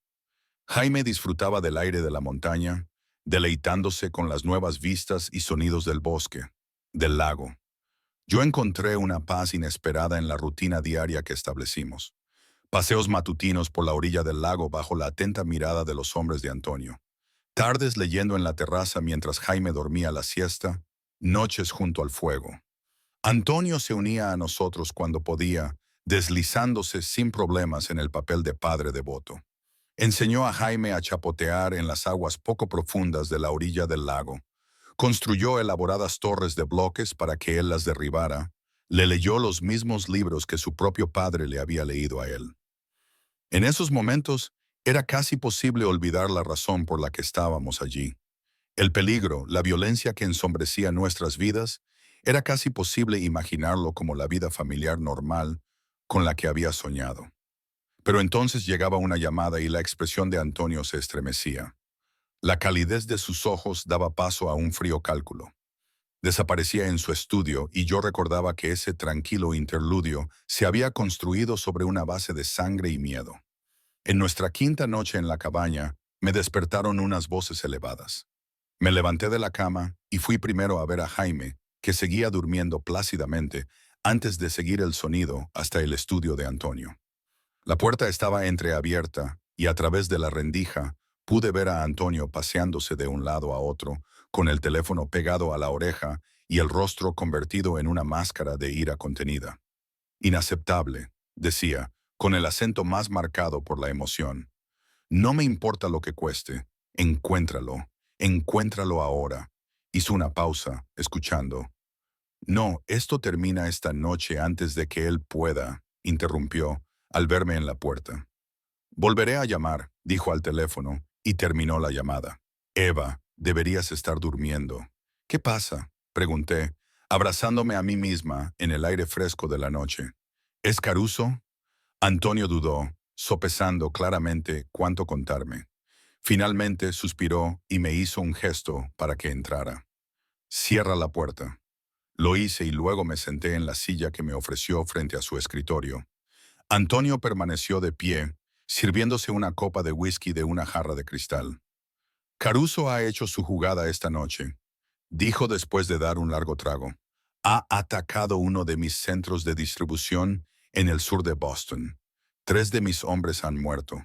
Jaime disfrutaba del aire de la montaña, deleitándose con las nuevas vistas y sonidos del bosque, del lago. Yo encontré una paz inesperada en la rutina diaria que establecimos. Paseos matutinos por la orilla del lago bajo la atenta mirada de los hombres de Antonio. Tardes leyendo en la terraza mientras Jaime dormía la siesta, noches junto al fuego. Antonio se unía a nosotros cuando podía, deslizándose sin problemas en el papel de padre devoto. Enseñó a Jaime a chapotear en las aguas poco profundas de la orilla del lago. Construyó elaboradas torres de bloques para que él las derribara. Le leyó los mismos libros que su propio padre le había leído a él. En esos momentos, era casi posible olvidar la razón por la que estábamos allí. El peligro, la violencia que ensombrecía nuestras vidas, era casi posible imaginarlo como la vida familiar normal con la que había soñado. Pero entonces llegaba una llamada y la expresión de Antonio se estremecía. La calidez de sus ojos daba paso a un frío cálculo. Desaparecía en su estudio y yo recordaba que ese tranquilo interludio se había construido sobre una base de sangre y miedo. En nuestra quinta noche en la cabaña, me despertaron unas voces elevadas. Me levanté de la cama y fui primero a ver a Jaime, que seguía durmiendo plácidamente, antes de seguir el sonido hasta el estudio de Antonio. La puerta estaba entreabierta y a través de la rendija pude ver a Antonio paseándose de un lado a otro, con el teléfono pegado a la oreja y el rostro convertido en una máscara de ira contenida. «Inaceptable», decía, con el acento más marcado por la emoción. «No me importa lo que cueste. Encuéntralo. Encuéntralo ahora». Hizo una pausa, escuchando. «No, esto termina esta noche antes de que él pueda», interrumpió, al verme en la puerta. «Volveré a llamar», dijo al teléfono, y terminó la llamada. «Eva, deberías estar durmiendo». «¿Qué pasa?», pregunté, abrazándome a mí misma en el aire fresco de la noche. «¿Es Caruso?». Antonio dudó, sopesando claramente cuánto contarme. Finalmente suspiró y me hizo un gesto para que entrara. «Cierra la puerta». Lo hice y luego me senté en la silla que me ofreció frente a su escritorio. Antonio permaneció de pie, sirviéndose una copa de whisky de una jarra de cristal. «Caruso ha hecho su jugada esta noche. dijo después de dar un largo trago. Ha atacado uno de mis centros de distribución en el sur de Boston. 3 de mis hombres han muerto.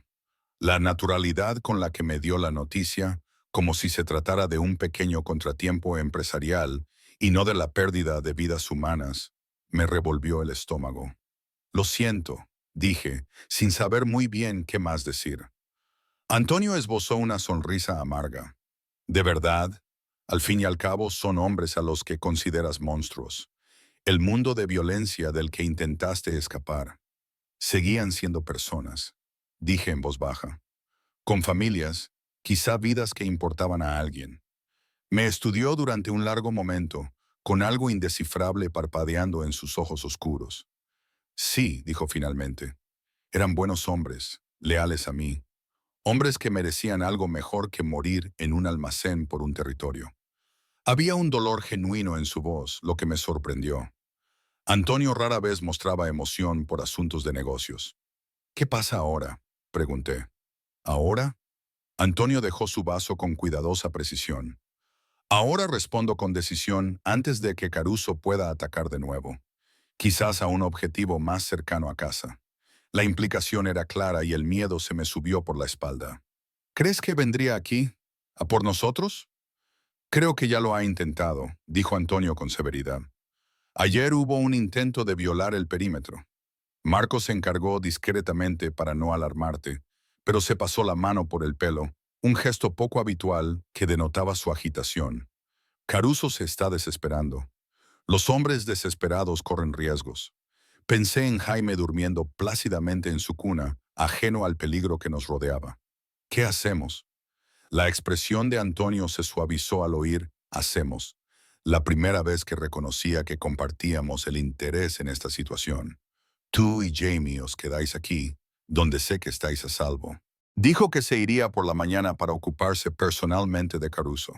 La naturalidad con la que me dio la noticia, como si se tratara de un pequeño contratiempo empresarial y no de la pérdida de vidas humanas, me revolvió el estómago. Lo siento, dije, sin saber muy bien qué más decir. Antonio esbozó una sonrisa amarga. De verdad, al fin y al cabo son hombres a los que consideras monstruos. El mundo de violencia del que intentaste escapar. Seguían siendo personas, dije en voz baja, con familias, quizá vidas que importaban a alguien. Me estudió durante un largo momento, con algo indescifrable parpadeando en sus ojos oscuros. Sí, dijo finalmente, eran buenos hombres, leales a mí, hombres que merecían algo mejor que morir en un almacén por un territorio. Había un dolor genuino en su voz, lo que me sorprendió. Antonio rara vez mostraba emoción por asuntos de negocios. ¿Qué pasa ahora?, pregunté. ¿Ahora? Antonio dejó su vaso con cuidadosa precisión. Ahora respondo con decisión antes de que Caruso pueda atacar de nuevo, quizás a un objetivo más cercano a casa. La implicación era clara y el miedo se me subió por la espalda. ¿Crees que vendría aquí? ¿A por nosotros? Creo que ya lo ha intentado, dijo Antonio con severidad. Ayer hubo un intento de violar el perímetro. Marcos se encargó discretamente para no alarmarte, pero se pasó la mano por el pelo, un gesto poco habitual que denotaba su agitación. Caruso se está desesperando. Los hombres desesperados corren riesgos. Pensé en Jaime durmiendo plácidamente en su cuna, ajeno al peligro que nos rodeaba. ¿Qué hacemos? La expresión de Antonio se suavizó al oír «hacemos», la primera vez que reconocía que compartíamos el interés en esta situación. Tú y Jamie os quedáis aquí, donde sé que estáis a salvo. Dijo que se iría por la mañana para ocuparse personalmente de Caruso.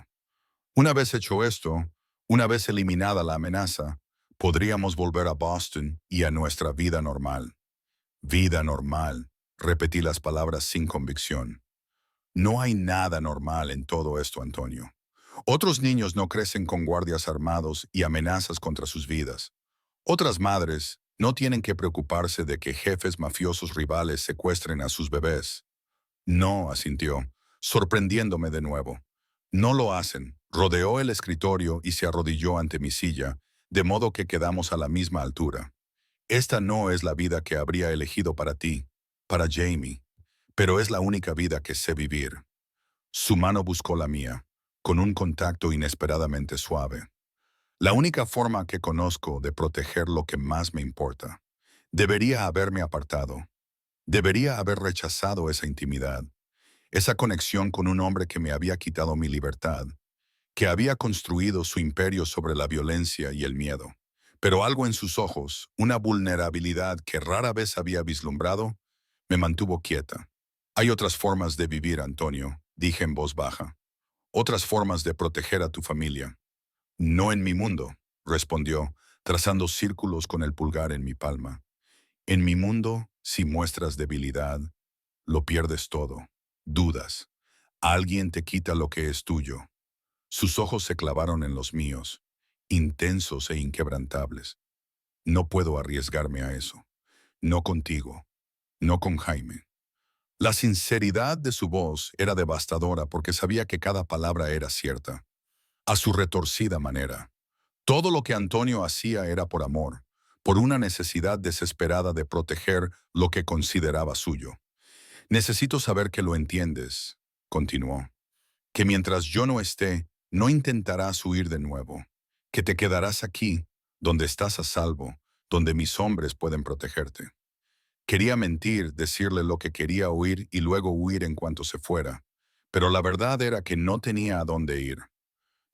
Una vez hecho esto, una vez eliminada la amenaza, podríamos volver a Boston y a nuestra vida normal. Vida normal, repetí las palabras sin convicción. No hay nada normal en todo esto, Antonio. Otros niños no crecen con guardias armados y amenazas contra sus vidas. Otras madres no tienen que preocuparse de que jefes mafiosos rivales secuestren a sus bebés. No, asintió, sorprendiéndome de nuevo. No lo hacen. Rodeó el escritorio y se arrodilló ante mi silla, de modo que quedamos a la misma altura. Esta no es la vida que habría elegido para ti, para Jamie, pero es la única vida que sé vivir. Su mano buscó la mía, con un contacto inesperadamente suave. La única forma que conozco de proteger lo que más me importa. Debería haberme apartado. Debería haber rechazado esa intimidad, esa conexión con un hombre que me había quitado mi libertad, que había construido su imperio sobre la violencia y el miedo. Pero algo en sus ojos, una vulnerabilidad que rara vez había vislumbrado, me mantuvo quieta. Hay otras formas de vivir, Antonio, dije en voz baja. Otras formas de proteger a tu familia. No en mi mundo, respondió, trazando círculos con el pulgar en mi palma. En mi mundo, si muestras debilidad, lo pierdes todo. Dudas. Alguien te quita lo que es tuyo. Sus ojos se clavaron en los míos, intensos e inquebrantables. No puedo arriesgarme a eso. No contigo. No con Jaime. La sinceridad de su voz era devastadora porque sabía que cada palabra era cierta. A su retorcida manera. Todo lo que Antonio hacía era por amor, por una necesidad desesperada de proteger lo que consideraba suyo. Necesito saber que lo entiendes, continuó, que mientras yo no esté, no intentarás huir de nuevo, que te quedarás aquí, donde estás a salvo, donde mis hombres pueden protegerte. Quería mentir, decirle lo que quería oír y luego huir en cuanto se fuera, pero la verdad era que no tenía a dónde ir.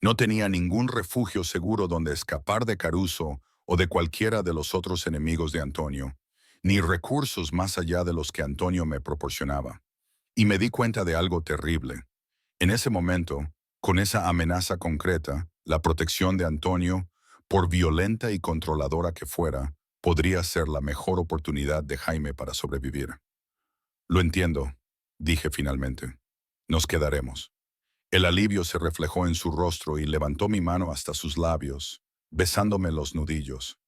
No tenía ningún refugio seguro donde escapar de Caruso o de cualquiera de los otros enemigos de Antonio, ni recursos más allá de los que Antonio me proporcionaba. Y me di cuenta de algo terrible. En ese momento, con esa amenaza concreta, la protección de Antonio, por violenta y controladora que fuera, podría ser la mejor oportunidad de Jaime para sobrevivir. Lo entiendo, dije finalmente. Nos quedaremos. El alivio se reflejó en su rostro y levantó mi mano hasta sus labios, besándome los nudillos.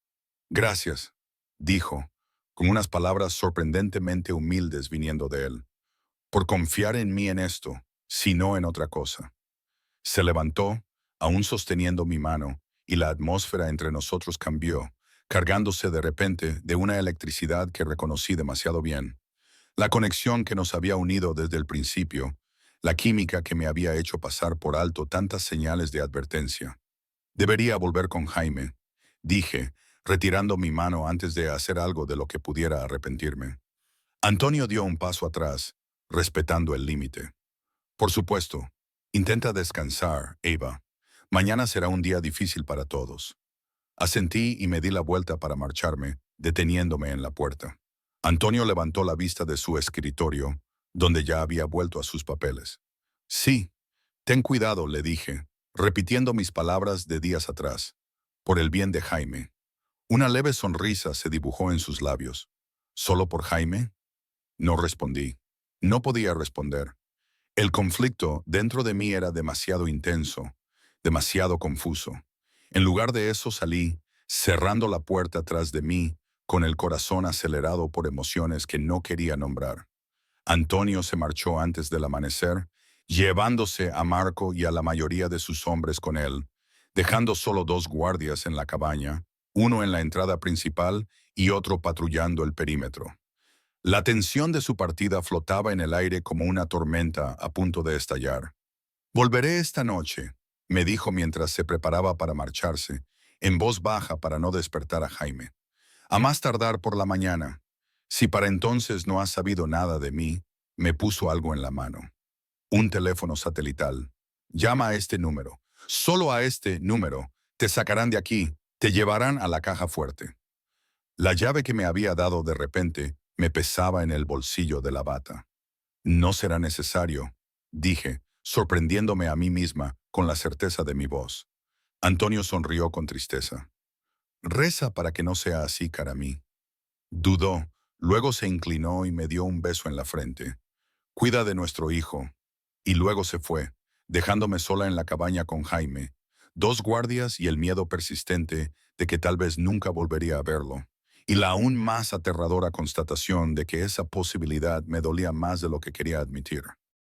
Gracias, dijo, con unas palabras sorprendentemente humildes viniendo de él, por confiar en mí en esto, si no en otra cosa. Se levantó, aún sosteniendo mi mano, y la atmósfera entre nosotros cambió, cargándose de repente de una electricidad que reconocí demasiado bien. La conexión que nos había unido desde el principio, la química que me había hecho pasar por alto tantas señales de advertencia. Debería volver con Jaime, dije, retirando mi mano antes de hacer algo de lo que pudiera arrepentirme. Antonio dio un paso atrás, respetando el límite. Por supuesto, intenta descansar, Eva. Mañana será un día difícil para todos. Asentí y me di la vuelta para marcharme, deteniéndome en la puerta. Antonio levantó la vista de su escritorio, donde ya había vuelto a sus papeles. Sí, ten cuidado, le dije, repitiendo mis palabras de días atrás. Por el bien de Jaime. Una leve sonrisa se dibujó en sus labios. ¿Solo por Jaime? No respondí. No podía responder. El conflicto dentro de mí era demasiado intenso, demasiado confuso. En lugar de eso salí, cerrando la puerta tras de mí, con el corazón acelerado por emociones que no quería nombrar. Antonio se marchó antes del amanecer, llevándose a Marco y a la mayoría de sus hombres con él, dejando solo 2 guardias en la cabaña, uno en la entrada principal y otro patrullando el perímetro. La tensión de su partida flotaba en el aire como una tormenta a punto de estallar. «Volveré esta noche», me dijo mientras se preparaba para marcharse, en voz baja para no despertar a Jaime. «A más tardar por la mañana. Si para entonces no has sabido nada de mí», me puso algo en la mano. Un teléfono satelital. «Llama a este número. Solo a este número. Te sacarán de aquí. Te llevarán a la caja fuerte». La llave que me había dado de repente me pesaba en el bolsillo de la bata. «No será necesario», dije, sorprendiéndome a mí misma con la certeza de mi voz. Antonio sonrió con tristeza. «Reza para que no sea así, cara mí». Dudó, luego se inclinó y me dio un beso en la frente. «Cuida de nuestro hijo». Y luego se fue, dejándome sola en la cabaña con Jaime, 2 guardias y el miedo persistente de que tal vez nunca volvería a verlo. Y la aún más aterradora constatación de que esa posibilidad me dolía más de lo que quería admitir.